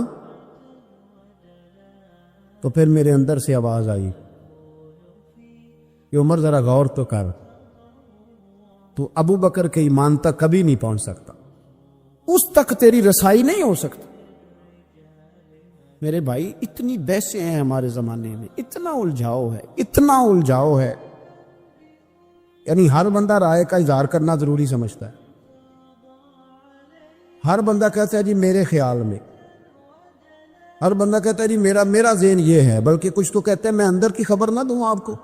تو پھر میرے اندر سے آواز آئی کہ عمر ذرا غور تو کر، تو ابو بکر کے ایمان تک کبھی نہیں پہنچ سکتا، اس تک تیری رسائی نہیں ہو سکتی. میرے بھائی اتنی بحثیں ہیں ہمارے زمانے میں، اتنا الجھاؤ ہے، اتنا الجھاؤ ہے، یعنی ہر بندہ رائے کا اظہار کرنا ضروری سمجھتا ہے. ہر بندہ کہتا ہے جی میرے خیال میں، ہر بندہ کہتا ہے جی میرا ذہن یہ ہے، بلکہ کچھ تو کہتے ہیں میں اندر کی خبر نہ دوں آپ کو.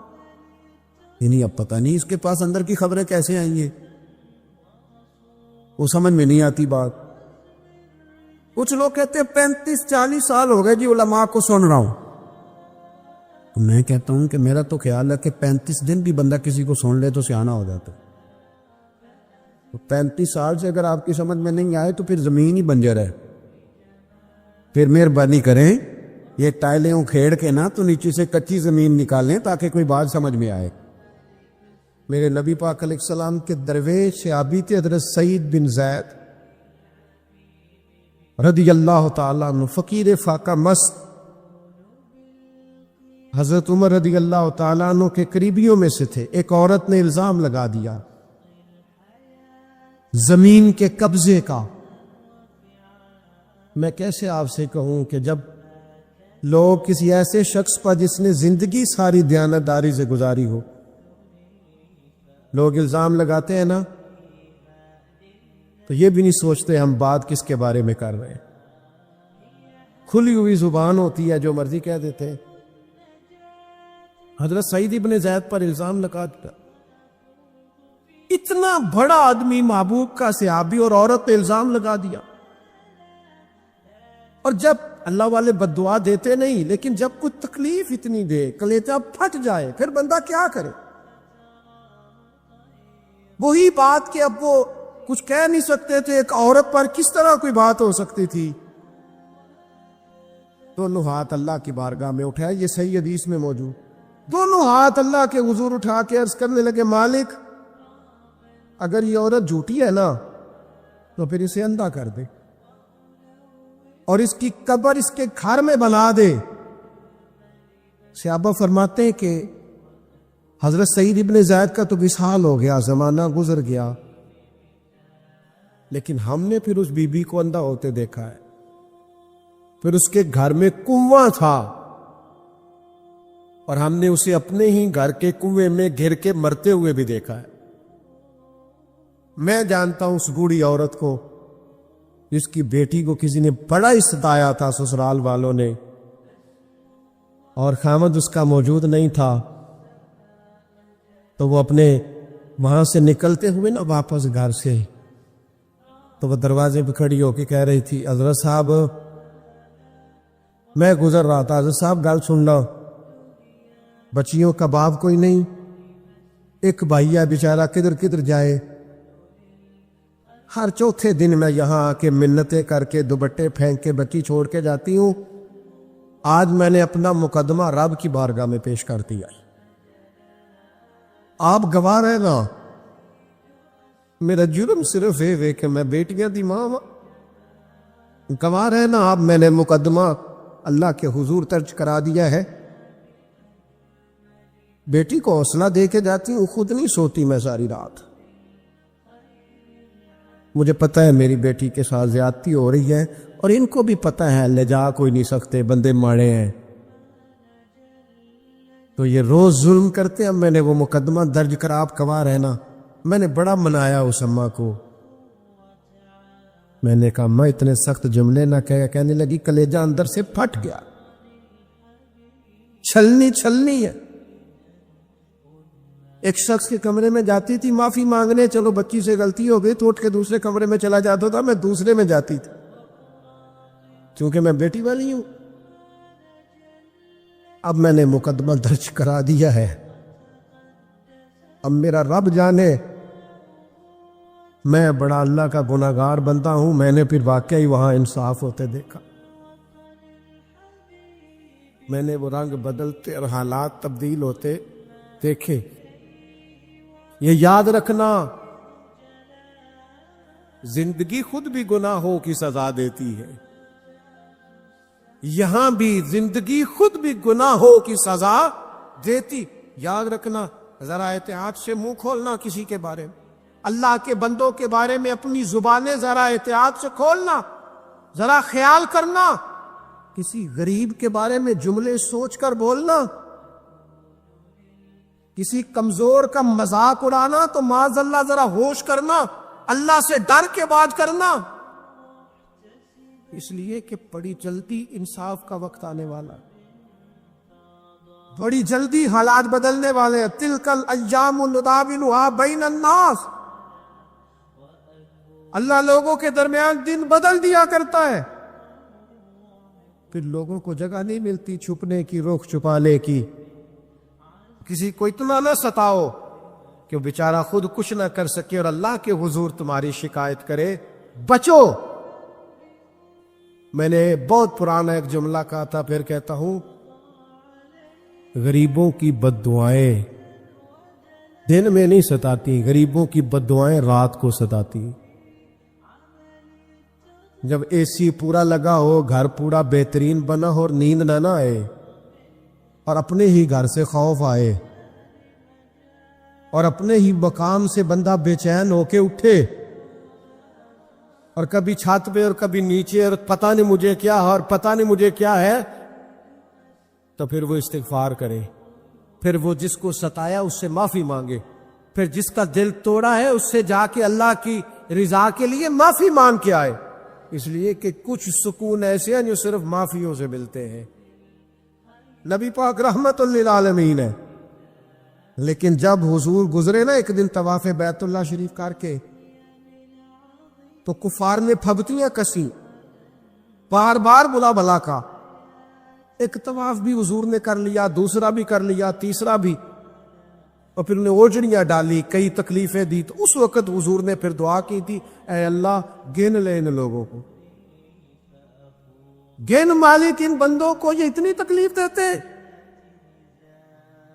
یعنی اب پتہ نہیں اس کے پاس اندر کی خبریں کیسے آئیں گے، وہ سمجھ میں نہیں آتی بات. کچھ لوگ کہتے ہیں 35-40 سال ہو گئے جی علماء کو سن رہا ہوں. تو میں کہتا ہوں کہ میرا تو خیال ہے کہ 35 دن بھی بندہ کسی کو سن لے تو سیانا ہو جاتا. تو 35 سال سے اگر آپ کی سمجھ میں نہیں آئے تو پھر زمین ہی بنجر ہے. پھر مہربانی کریں یہ ٹائلیں اکھیڑ کے نا تو نیچے سے کچی زمین نکالیں تاکہ کوئی بات سمجھ میں آئے. میرے نبی پاک علیہ السلام کے درویش صحابی تھے حضرت سعید بن زید رضی اللہ تعالیٰ عنہ، فقیر فاقہ مست. حضرت عمر رضی اللہ تعالیٰ عنہ کے قریبیوں میں سے تھے. ایک عورت نے الزام لگا دیا زمین کے قبضے کا. میں کیسے آپ سے کہوں کہ جب لوگ کسی ایسے شخص پر جس نے زندگی ساری دیانتداری سے گزاری ہو، لوگ الزام لگاتے ہیں نا تو یہ بھی نہیں سوچتے ہم بات کس کے بارے میں کر رہے ہیں. کھلی ہوئی زبان ہوتی ہے، جو مرضی کہہ دیتے ہیں. حضرت سعید ابن زید پر الزام لگا دیا. اتنا بڑا آدمی، محبوب کا صحابی، اور عورت پہ الزام لگا دیا. اور جب اللہ والے بد دعا دیتے نہیں، لیکن جب کوئی تکلیف اتنی دے، کلیجہ پھٹ جائے، پھر بندہ کیا کرے. وہی بات کہ اب وہ کچھ کہہ نہیں سکتے تھے، ایک عورت پر کس طرح کوئی بات ہو سکتی تھی. دونوں ہاتھ اللہ کی بارگاہ میں اٹھائے، یہ صحیح حدیث میں موجود. دونوں ہاتھ اللہ کے حضور اٹھا کے عرض کرنے لگے مالک اگر یہ عورت جھوٹی ہے نا تو پھر اسے اندھا کر دے اور اس کی قبر اس کے گھر میں بنا دے. صحابہ فرماتے ہیں کہ حضرت سعید ابن زید کا تو وصال ہو گیا، زمانہ گزر گیا، لیکن ہم نے پھر اس بی بی کو اندھا ہوتے دیکھا ہے. پھر اس کے گھر میں کنواں تھا اور ہم نے اسے اپنے ہی گھر کے کنویں میں گر کے مرتے ہوئے بھی دیکھا ہے. میں جانتا ہوں اس بوڑھی عورت کو جس کی بیٹی کو کسی نے بڑا ہی ستایا تھا سسرال والوں نے، اور خامد اس کا موجود نہیں تھا، تو وہ اپنے وہاں سے نکلتے ہوئے نا واپس گھر سے، تو وہ دروازے پہ کھڑی ہو کے کہہ رہی تھی حضرت صاحب میں گزر رہا تھا، حضرت صاحب گل سن لو، بچیوں کا باپ کوئی نہیں، ایک بھائی ہے بیچارہ کدھر کدھر جائے، ہر چوتھے دن میں یہاں آ کے منتیں کر کے دوپٹے پھینک کے بچی چھوڑ کے جاتی ہوں. آج میں نے اپنا مقدمہ رب کی بارگاہ میں پیش کر دیا. آپ گواہ رہے نا، میرا جرم صرف یہ ہے کہ میں بیٹیاں دی ماں ہوں. گواہ رہے نا آپ، میں نے مقدمہ اللہ کے حضور درج کرا دیا ہے. بیٹی کو حوصلہ دے کے جاتی ہوں، خود نہیں سوتی میں ساری رات. مجھے پتہ ہے میری بیٹی کے ساتھ زیادتی ہو رہی ہے، اور ان کو بھی پتہ ہے لے جا کوئی نہیں سکتے، بندے ماڑے ہیں، تو یہ روز ظلم کرتے. اب میں نے وہ مقدمہ درج کرا، آپ گواہ رہنا، میں نے بڑا منایا اس اماں کو. میں نے کہا میں اتنے سخت جملے نہ کہنے لگی کلیجہ اندر سے پھٹ گیا، چھلنی ہے۔ ایک شخص کے کمرے میں جاتی تھی معافی مانگنے، چلو بچی سے غلطی ہو گئی تو اٹھ کے دوسرے کمرے میں چلا جاتا تھا، میں دوسرے میں جاتی تھی کیونکہ میں بیٹی والی ہوں۔ اب میں نے مقدمہ درج کرا دیا ہے، اب میرا رب جانے میں بڑا اللہ کا گناہگار بندہ ہوں۔ میں نے پھر واقعی وہاں انصاف ہوتے دیکھا، میں نے وہ رنگ بدلتے اور حالات تبدیل ہوتے دیکھے۔ یہ یاد رکھنا، زندگی خود بھی گناہوں کی سزا دیتی ہے، یہاں بھی زندگی خود بھی گناہوں کی سزا دیتی۔ یاد رکھنا، ذرا احتیاط سے منہ کھولنا کسی کے بارے میں، اللہ کے بندوں کے بارے میں اپنی زبانیں ذرا احتیاط سے کھولنا، ذرا خیال کرنا، کسی غریب کے بارے میں جملے سوچ کر بولنا، کسی کمزور کا مذاق اڑانا تو معاذ اللہ ذرا ہوش کرنا، اللہ سے ڈر کے بات کرنا، اس لیے کہ بڑی جلدی انصاف کا وقت آنے والا، بڑی جلدی حالات بدلنے والے۔ تلک الایام نداولها بین الناس، اللہ لوگوں کے درمیان دن بدل دیا کرتا ہے، پھر لوگوں کو جگہ نہیں ملتی چھپنے کی، رخ چھپانے کی۔ کسی کو اتنا نہ ستاؤ کہ وہ بیچارہ خود کچھ نہ کر سکے اور اللہ کے حضور تمہاری شکایت کرے، بچو۔ میں نے بہت پرانا ایک جملہ کہا تھا، پھر کہتا ہوں، غریبوں کی بد دعائیں دن میں نہیں ستاتی، غریبوں کی بد دعائیں رات کو ستاتی۔ جب اے سی پورا لگا ہو، گھر پورا بہترین بنا ہو اور نیند نہ آئے، اور اپنے ہی گھر سے خوف آئے، اور اپنے ہی مقام سے بندہ بے چین ہو کے اٹھے، اور کبھی چھت پہ اور کبھی نیچے، اور پتہ نہیں مجھے کیا ہے اور پتہ نہیں مجھے کیا ہے، تو پھر وہ استغفار کرے، پھر وہ جس کو ستایا اس سے معافی مانگے، پھر جس کا دل توڑا ہے اس سے جا کے اللہ کی رضا کے لیے معافی مانگ کے آئے، اس لیے کہ کچھ سکون ایسے ہیں جو صرف معافیوں سے ملتے ہیں۔ نبی پاک رحمت للعالمین ہے، لیکن جب حضور گزرے نا ایک دن طواف بیت اللہ شریف کر کے، تو کفار نے پھبتیاں کسی، بار بار بلا بلا کا، ایک طواف بھی حضور نے کر لیا، دوسرا بھی کر لیا، تیسرا بھی، اور پھر انہیں اوجڑیاں ڈالی، کئی تکلیفیں دی، تو اس وقت حضور نے پھر دعا کی تھی، اے اللہ گن لے ان لوگوں کو، گن مالک ان بندوں کو یہ اتنی تکلیف دیتے۔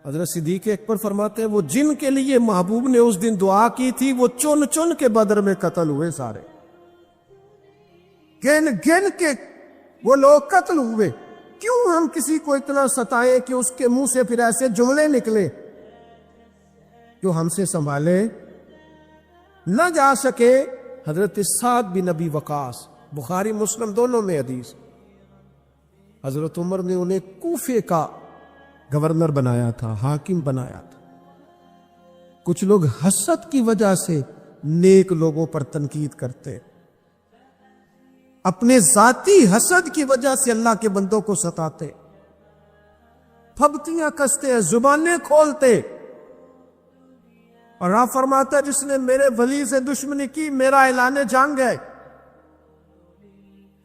حضرت صدیق اکبر فرماتے ہیں، وہ جن کے لیے محبوب نے اس دن دعا کی تھی وہ چن چن کے بدر میں قتل ہوئے، سارے گن گن کے وہ لوگ قتل ہوئے۔ کیوں ہم کسی کو اتنا ستائیں کہ اس کے منہ سے پھر ایسے جملے نکلے جو ہم سے سنبھالے نہ جا سکے۔ حضرت سعد بن ابی وقاص، بخاری مسلم دونوں میں حدیث، حضرت عمر نے انہیں کوفے کا گورنر بنایا تھا، حاکم بنایا تھا۔ کچھ لوگ حسد کی وجہ سے نیک لوگوں پر تنقید کرتے، اپنے ذاتی حسد کی وجہ سے اللہ کے بندوں کو ستاتے، پھبتیاں کستے، زبانیں کھولتے، اور آپ فرماتا ہے جس نے میرے ولی سے دشمنی کی میرا اعلان جنگ ہے۔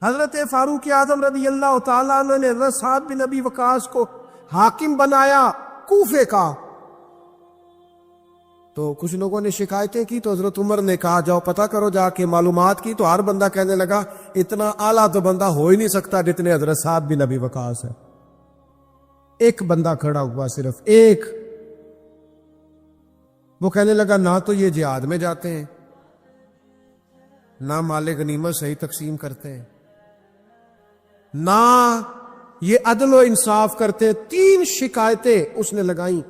حضرت فاروق اعظم رضی اللہ تعالیٰ عنہ نے حضرت سعد بن ابی وقاص کو حاکم بنایا کوفے کا، تو کچھ لوگوں نے شکایتیں کی، تو حضرت عمر نے کہا جاؤ پتہ کرو جا کے، معلومات کی، تو ہر بندہ کہنے لگا اتنا اعلیٰ تو بندہ ہو ہی نہیں سکتا جتنے حضرت سعد بن ابی وقاص ہے۔ ایک بندہ کھڑا ہوا، صرف ایک، وہ کہنے لگا نہ تو یہ جہاد میں جاتے ہیں، نہ مال غنیمت صحیح تقسیم کرتے ہیں، نہ یہ عدل و انصاف کرتے۔ تین شکایتیں اس نے لگائیں۔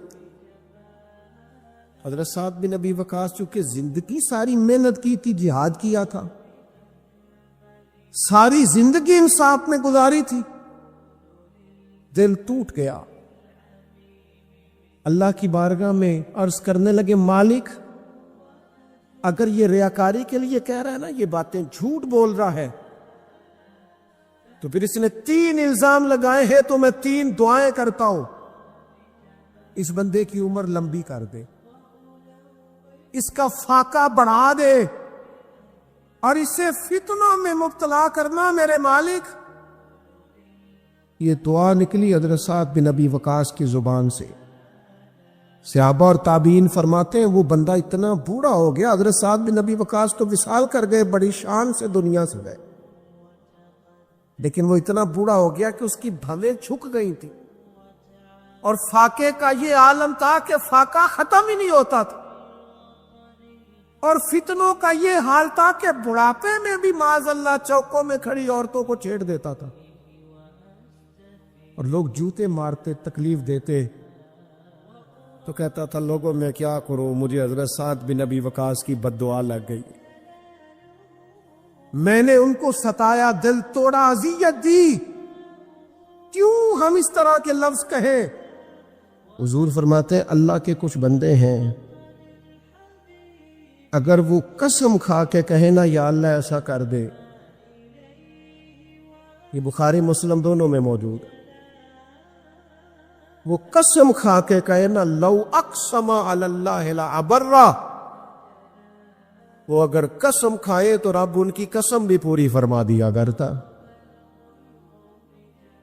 حضرت سعد بن ابی وقاص چونکہ زندگی ساری محنت کی تھی، جہاد کیا تھا، ساری زندگی انصاف میں گزاری تھی، دل ٹوٹ گیا، اللہ کی بارگاہ میں عرض کرنے لگے مالک اگر یہ ریاکاری کے لیے کہہ رہا ہے نا، یہ باتیں جھوٹ بول رہا ہے، تو پھر اس نے 3 الزام لگائے ہیں، تو میں 3 دعائیں کرتا ہوں، اس بندے کی عمر لمبی کر دے، اس کا فاقہ بڑھا دے، اور اسے فتنوں میں مبتلا کرنا میرے مالک۔ یہ دعا نکلی حضرت سعد بن ابی وقاص کی زبان سے۔ صحابہ اور تابعین فرماتے ہیں وہ بندہ اتنا بوڑھا ہو گیا، حضرت سعد بن ابی وقاص تو وصال کر گئے، بڑی شان سے دنیا سے گئے، لیکن وہ اتنا بوڑھا ہو گیا کہ اس کی بھویں جھک گئی تھی، اور فاقے کا یہ عالم تھا کہ فاقہ ختم ہی نہیں ہوتا تھا، اور فتنوں کا یہ حال تھا کہ بڑھاپے میں بھی معاذ اللہ چوکوں میں کھڑی عورتوں کو چھیڑ دیتا تھا، اور لوگ جوتے مارتے، تکلیف دیتے، تو کہتا تھا لوگوں میں کیا کروں، مجھے حضرت سعد بن ابی وقاص کی بد دعا لگ گئی، میں نے ان کو ستایا، دل توڑا، اذیت دی، کیوں ہم اس طرح کے لفظ کہیں؟ حضور فرماتے ہیں اللہ کے کچھ بندے ہیں، اگر وہ قسم کھا کے کہے نا یا اللہ ایسا کر دے، یہ بخاری مسلم دونوں میں موجود ہے، وہ قسم کھا کے کہے نا لو اقسم علی اللہ لابرہ، وہ اگر قسم کھائے تو رب ان کی قسم بھی پوری فرما دیا کرتا۔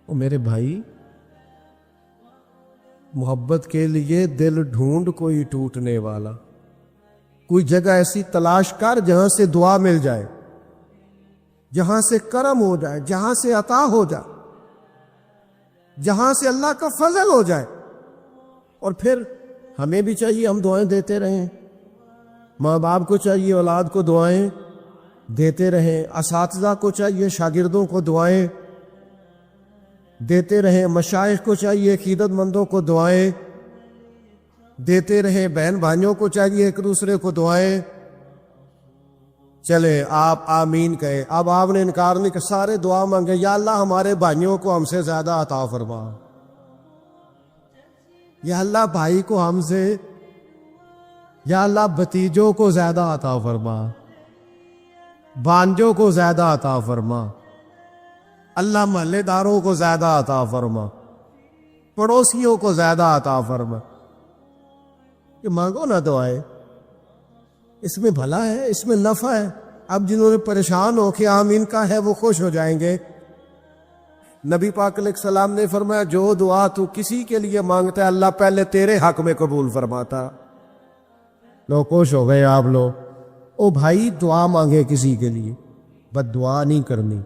وہ میرے بھائی، محبت کے لیے دل ڈھونڈ کوئی ٹوٹنے والا، کوئی جگہ ایسی تلاش کر جہاں سے دعا مل جائے، جہاں سے کرم ہو جائے، جہاں سے عطا ہو جائے، جہاں سے اللہ کا فضل ہو جائے۔ اور پھر ہمیں بھی چاہیے ہم دعائیں دیتے رہیں، ماں باپ کو چاہیے اولاد کو دعائیں دیتے رہیں، اساتذہ کو چاہیے شاگردوں کو دعائیں دیتے رہیں، مشائخ کو چاہیے عقیدت مندوں کو دعائیں دیتے رہیں، بہن بھائیوں کو چاہیے ایک دوسرے کو دعائیں۔ چلے آپ آمین کہے، اب آپ نے انکار نہیں کہ سارے دعا مانگے، یا اللہ ہمارے بھائیوں کو ہم سے زیادہ عطا فرما، یا اللہ بھائی کو ہم سے، یا اللہ بھتیجوں کو زیادہ عطا فرما، بانجوں کو زیادہ عطا فرما، اللہ محلے داروں کو زیادہ عطا فرما، پڑوسیوں کو زیادہ عطا فرما۔ کہ مانگو نہ دعائیں، اس میں بھلا ہے، اس میں نفع ہے۔ اب جنہوں نے پریشان ہو کے آمین کا ہے وہ خوش ہو جائیں گے۔ نبی پاک علیہ السلام نے فرمایا جو دعا تو کسی کے لیے مانگتا ہے اللہ پہلے تیرے حق میں قبول فرماتا۔ لوگ خوش ہو گئے آپ لوگ۔ او بھائی دعا مانگے کسی کے لیے، بد دعا نہیں کرنی،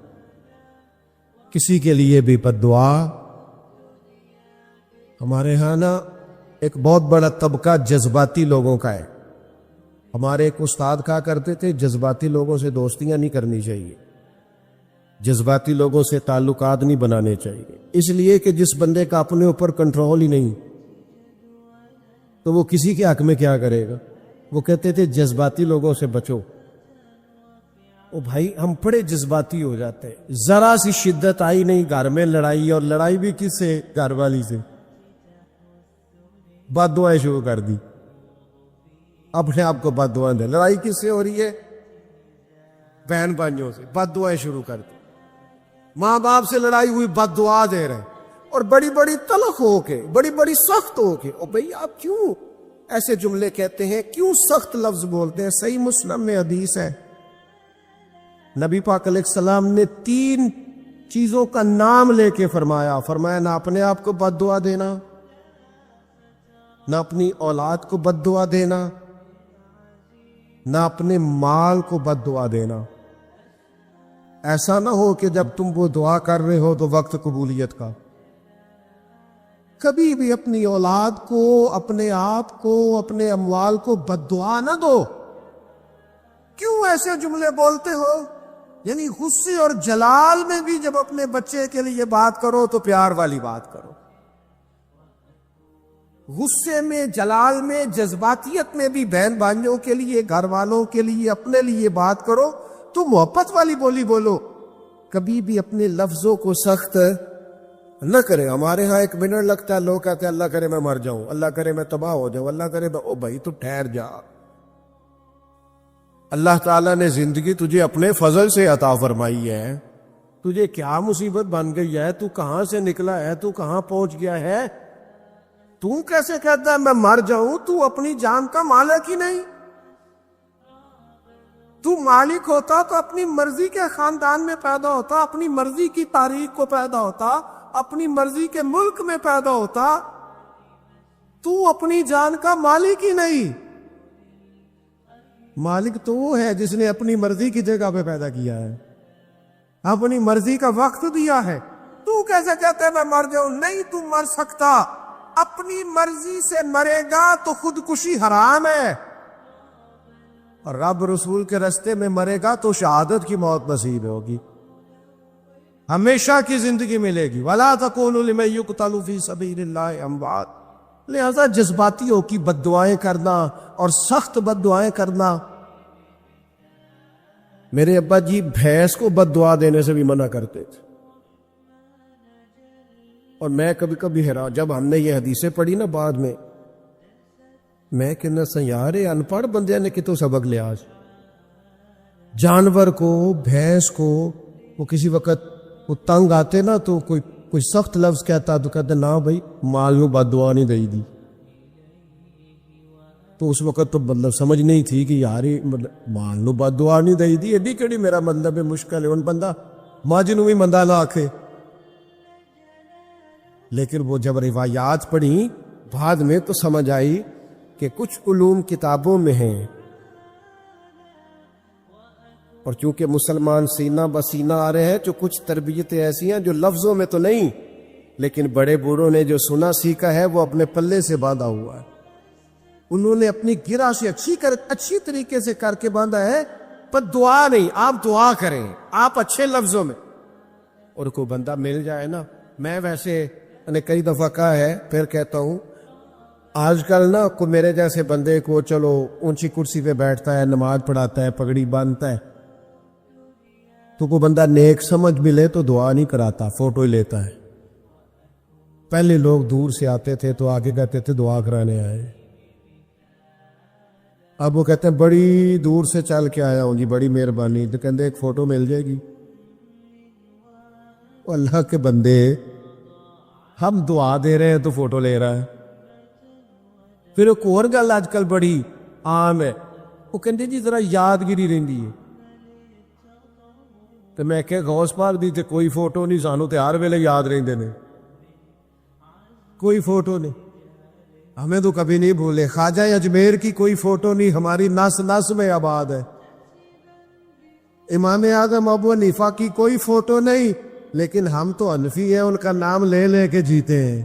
کسی کے لیے بھی بد دعا۔ ہمارے ہاں نا ایک بہت بڑا طبقہ جذباتی لوگوں کا ہے۔ ہمارے ایک استاد کہا کرتے تھے جذباتی لوگوں سے دوستیاں نہیں کرنی چاہیے، جذباتی لوگوں سے تعلقات نہیں بنانے چاہیے، اس لیے کہ جس بندے کا اپنے اوپر کنٹرول ہی نہیں تو وہ کسی کے حق میں کیا کرے گا۔ وہ کہتے تھے جذباتی لوگوں سے بچو۔ او بھائی ہم بڑے جذباتی ہو جاتے ہیں، ذرا سی شدت آئی نہیں گھر میں لڑائی، اور لڑائی بھی کس سے؟ گھر والی سے، بد دعائیں شروع کر دی، اپنے آپ کو بد دعائیں دے۔ لڑائی کس سے ہو رہی ہے؟ بہن بھائیوں سے، بد دعائیں شروع کر دی۔ ماں باپ سے لڑائی ہوئی، بد دعا دے رہے، اور بڑی بڑی تلخ ہو کے، بڑی بڑی سخت ہو کے۔ او بھئی آپ کیوں ایسے جملے کہتے ہیں، کیوں سخت لفظ بولتے ہیں؟ صحیح مسلم میں حدیث ہے، نبی پاک علیہ السلام نے 3 چیزوں کا نام لے کے فرمایا نہ اپنے آپ کو بد دعا دینا، نہ اپنی اولاد کو بد دعا دینا، نہ اپنے مال کو بد دعا دینا۔ ایسا نہ ہو کہ جب تم وہ دعا کر رہے ہو تو وقت قبولیت کا، کبھی بھی اپنی اولاد کو، اپنے آپ کو، اپنے اموال کو بد دعا نہ دو۔ کیوں ایسے جملے بولتے ہو؟ یعنی غصے اور جلال میں بھی جب اپنے بچے کے لیے بات کرو تو پیار والی بات کرو، غصے میں، جلال میں، جذباتیت میں بھی بہن بھائیوں کے لیے، گھر والوں کے لیے، اپنے لیے بات کرو تو محبت والی بولی بولو، کبھی بھی اپنے لفظوں کو سخت نہ کرے۔ ہمارے ہاں 1 منٹ لگتا ہے، لوگ کہتے ہیں اللہ کرے میں مر جاؤں، اللہ کرے میں تباہ ہو جاؤں، اللہ کرے میں، او بھائی تو ٹھہر جا، اللہ تعالیٰ نے زندگی تجھے اپنے فضل سے عطا فرمائی ہے، تجھے کیا مصیبت بن گئی ہے؟ تو کہاں سے نکلا ہے؟ تو کہاں پہنچ گیا ہے؟ تو کیسے کہتا ہے میں مر جاؤں؟ تو اپنی جان کا مالک ہی نہیں۔ تو مالک ہوتا تو اپنی مرضی کے خاندان میں پیدا ہوتا، اپنی مرضی کی تاریخ کو پیدا ہوتا، اپنی مرضی کے ملک میں پیدا ہوتا۔ تو اپنی جان کا مالک ہی نہیں۔ مالک تو وہ ہے جس نے اپنی مرضی کی جگہ پہ پیدا کیا ہے، اپنی مرضی کا وقت دیا ہے۔ تو کیسے کہتے ہیں میں مر جاؤں؟ نہیں، تو مر سکتا، اپنی مرضی سے مرے گا تو خودکشی حرام ہے، اور رب رسول کے رستے میں مرے گا تو شہادت کی موت نصیب ہوگی، ہمیشہ کی زندگی ملے گی۔ وَلَا تَكُونُوا لِمَن يُقْتَلُ فِي سَبِيلِ اللَّهِ أَمْوَاتٌ۔ لہذا جذباتیوں کی بد دعائیں کرنا اور سخت بد دعائیں کرنا، میرے ابا جی بھینس کو بد دعا دینے سے بھی منع کرتے تھے، اور میں کبھی کبھی حیران، جب ہم نے یہ حدیثیں پڑھی نا بعد میں کہنا سا یار ان پڑھ بندے نے کتوں سبق لیا آج۔ جانور کو، بھینس کو وہ کسی وقت وہ تنگ آتے نا تو کوئی سخت لفظ کہتا تو کہتے نا بھائی مال نو بد دعا نہیں دئی دی، تو اس وقت تو مطلب سمجھ نہیں تھی کہ یار مال نو بد دعا نہیں دئی دی، ایڈی کیڑی میرا مطلب ہے مشکل ہے ان بندہ ماج نو بھی مندہ نہ آکھے۔ لیکن وہ جب روایات پڑھی بعد میں تو سمجھ آئی کہ کچھ علوم کتابوں میں ہیں، اور چونکہ مسلمان سینہ بسینہ آ رہے ہیں تو کچھ تربیتیں ایسی ہیں جو لفظوں میں تو نہیں، لیکن بڑے بوڑھوں نے جو سنا سیکھا ہے وہ اپنے پلے سے باندھا ہوا ہے، انہوں نے اپنی گرہ سے اچھی طریقے سے کر کے باندھا ہے، پر دعا نہیں، آپ دعا کریں، آپ اچھے لفظوں میں۔ اور کوئی بندہ مل جائے نا، میں ویسے نے کئی دفعہ کہا ہے پھر کہتا ہوں، آج کل نا کوئی میرے جیسے بندے کو چلو اونچی کرسی پہ بیٹھتا ہے، نماز پڑھاتا ہے، پگڑی باندھتا ہے، تو کوئی بندہ نیک سمجھ ملے تو دعا نہیں کراتا، فوٹو ہی لیتا ہے۔ پہلے لوگ دور سے آتے تھے تو آگے کہتے تھے دعا کرانے آئے، اب وہ کہتے ہیں بڑی دور سے چل کے آیا ہوں جی، بڑی مہربانی، تو کہتے ایک فوٹو مل جائے گی۔ اللہ کے بندے، ہم دعا دے رہے ہیں تو فوٹو لے رہا ہے۔ پھر ایک اور گل آج کل بڑی عام ہے، وہ کہتے جی ذرا یادگیری رہندی ہے، تو میں کہ غوث پاک دی تے کوئی فوٹو نہیں، سانو تے ہر ویلے یاد رہندے نے، کوئی فوٹو نہیں، ہمیں تو کبھی نہیں بھولے۔ خواجہ اجمیر کی کوئی فوٹو نہیں، ہماری نس نس میں آباد ہے۔ امام اعظم ابو حنیفہ کی کوئی فوٹو نہیں، لیکن ہم تو حنفی ہیں، ان کا نام لے لے کے جیتے ہیں۔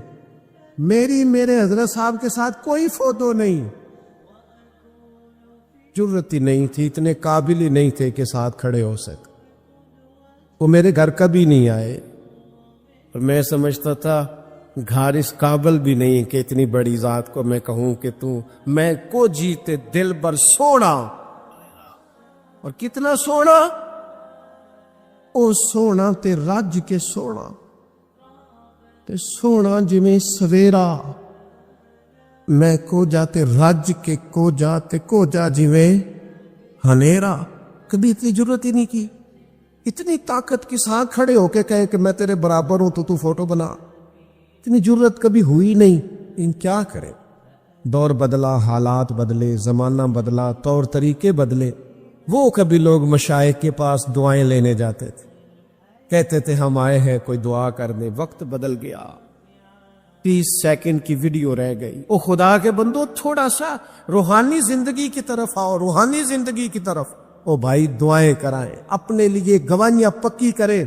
میرے حضرت صاحب کے ساتھ کوئی فوٹو نہیں، جرت ہی نہیں تھی، اتنے قابل ہی نہیں تھے کہ ساتھ کھڑے ہو سکے، وہ میرے گھر کبھی نہیں آئے، اور میں سمجھتا تھا گھر اس قابل بھی نہیں کہ اتنی بڑی ذات کو میں کہوں کہ تو میں کو جیتے دل بر سونا، اور کتنا سونا، او سونا تے رج کے سونا تے سونا جویں سویرا، میں کو جاتے رج کے کو جاتے کو جا جویں ہنیرا۔ کبھی اتنی ضرورت ہی نہیں کی، اتنی طاقت کے ساتھ کھڑے ہو کے کہے کہ میں تیرے برابر ہوں تو فوٹو بنا، اتنی ضرورت کبھی ہوئی نہیں۔ ان کیا کرے، دور بدلا، حالات بدلے، زمانہ بدلا، طور طریقے بدلے۔ وہ کبھی لوگ مشائخ کے پاس دعائیں لینے جاتے تھے، کہتے تھے ہم آئے ہیں کوئی دعا کرنے، وقت بدل گیا، 30 سیکنڈ کی ویڈیو رہ گئی۔ او خدا کے بندو، تھوڑا سا روحانی زندگی کی طرف آؤ، روحانی زندگی کی طرف۔ او بھائی دعائیں کرائیں، اپنے لیے گواہیاں پکی کریں،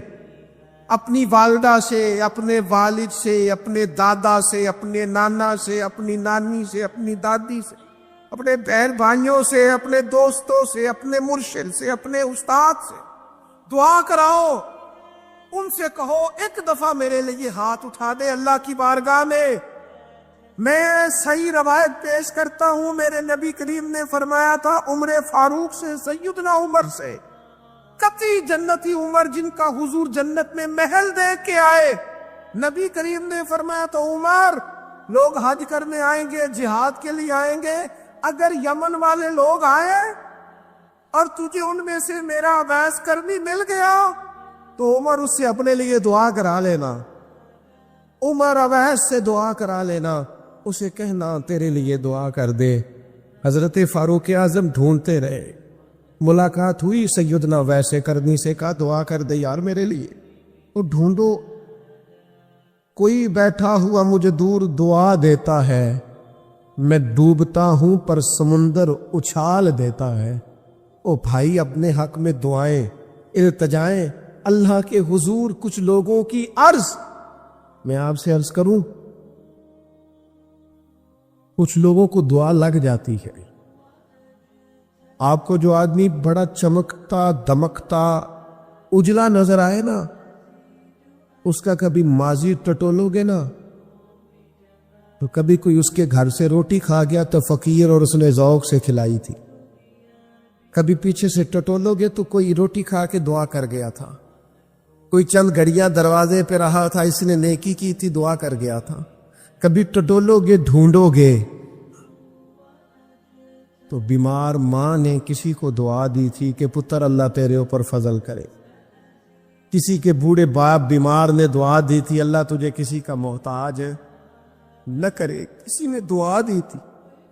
اپنی والدہ سے، اپنے والد سے، اپنے دادا سے، اپنے نانا سے، اپنی نانی سے، اپنی دادی سے، اپنے بہن بھائیوں سے، اپنے دوستوں سے، اپنے مرشد سے، اپنے استاد سے دعا کراؤ۔ ان سے کہو ایک دفعہ میرے لیے ہاتھ اٹھا دے اللہ کی بارگاہ میں۔ میں صحیح روایت پیش کرتا ہوں، میرے نبی کریم نے فرمایا تھا عمر فاروق سے، سیدنا عمر سے، قطعی جنتی عمر جن کا حضور جنت میں محل دیکھ کے آئے، نبی کریم نے فرمایا تھا عمر لوگ حج کرنے آئیں گے، جہاد کے لیے آئیں گے، اگر یمن والے لوگ آئیں اور تجھے ان میں سے میرا اویس کرنی مل گیا تو عمر اس سے اپنے لیے دعا کرا لینا، عمر اویس سے دعا کرا لینا، اسے کہنا تیرے لیے دعا کر دے۔ حضرت فاروق اعظم ڈھونڈتے رہے، ملاقات ہوئی سیدنا اویس کرنی سے، کہا دعا کر دے یار میرے لیے۔ تو ڈھونڈو، کوئی بیٹھا ہوا مجھے دور دعا دیتا ہے، میں ڈوبتا ہوں پر سمندر اچھال دیتا ہے۔ او بھائی، اپنے حق میں دعائیں التجائیں اللہ کے حضور۔ کچھ لوگوں کی عرض، میں آپ سے عرض کروں، کچھ لوگوں کو دعا لگ جاتی ہے۔ آپ کو جو آدمی بڑا چمکتا دمکتا اجلا نظر آئے نا، اس کا کبھی ماضی ٹٹولو گے نا تو کبھی کوئی اس کے گھر سے روٹی کھا گیا تو فقیر اور اس نے ذوق سے کھلائی تھی، کبھی پیچھے سے ٹٹولو گے تو کوئی روٹی کھا کے دعا کر گیا تھا، کوئی چند گھڑیاں دروازے پہ رہا تھا، اس نے نیکی کی تھی دعا کر گیا تھا۔ کبھی ٹٹولو گے ڈھونڈو گے تو بیمار ماں نے کسی کو دعا دی تھی کہ پتر اللہ تیرے اوپر فضل کرے، کسی کے بوڑھے باپ بیمار نے دعا دی تھی اللہ تجھے کسی کا محتاج نہ کرے، کسی نے دعا دی تھی۔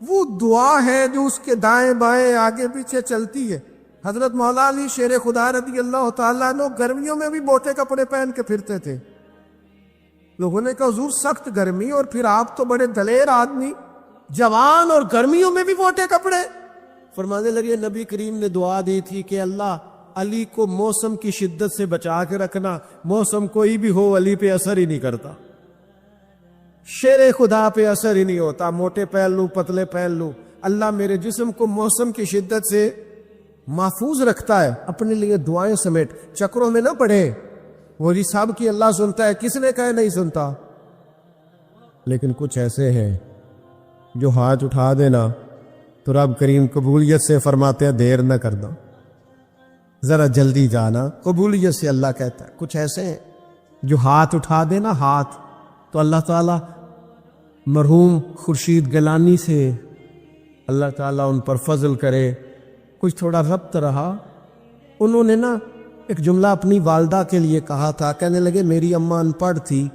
وہ دعا ہے جو اس کے دائیں بائیں آگے پیچھے چلتی ہے۔ حضرت مولا علی شیر خدا رضی اللہ تعالیٰ عنہ گرمیوں میں بھی موٹے کپڑے پہن کے پھرتے تھے۔ لوگوں نے کہا حضور سخت گرمی اور پھر آپ تو بڑے دلیر آدمی، جوان اور گرمیوں میں بھی موٹے کپڑے۔ فرمانے لگے نبی کریم نے دعا دی تھی کہ اللہ علی کو موسم کی شدت سے بچا کے رکھنا، موسم کوئی بھی ہو علی پہ اثر ہی نہیں کرتا، شیر خدا پہ اثر ہی نہیں ہوتا، موٹے پہن لوں پتلے پہن لوں، اللہ میرے جسم کو موسم کی شدت سے محفوظ رکھتا ہے۔ اپنے لیے دعائیں سمیٹ چکروں میں نہ پڑے، وہ جی صاحب کی اللہ سنتا ہے، کس نے کہا نہیں سنتا؟ لیکن کچھ ایسے ہیں جو ہاتھ اٹھا دینا تو رب کریم قبولیت سے فرماتے ہیں دیر نہ کرنا، ذرا جلدی جانا، قبولیت سے اللہ کہتا ہے۔ کچھ ایسے ہیں جو ہاتھ اٹھا دینا ہاتھ تو اللہ تعالیٰ مرحوم خورشید گیلانی سے اللہ تعالیٰ ان پر فضل کرے۔ کچھ تھوڑا ربط رہا، انہوں نے نا ایک جملہ اپنی والدہ کے لیے کہا تھا، کہنے لگے میری اماں ان پڑھ تھی،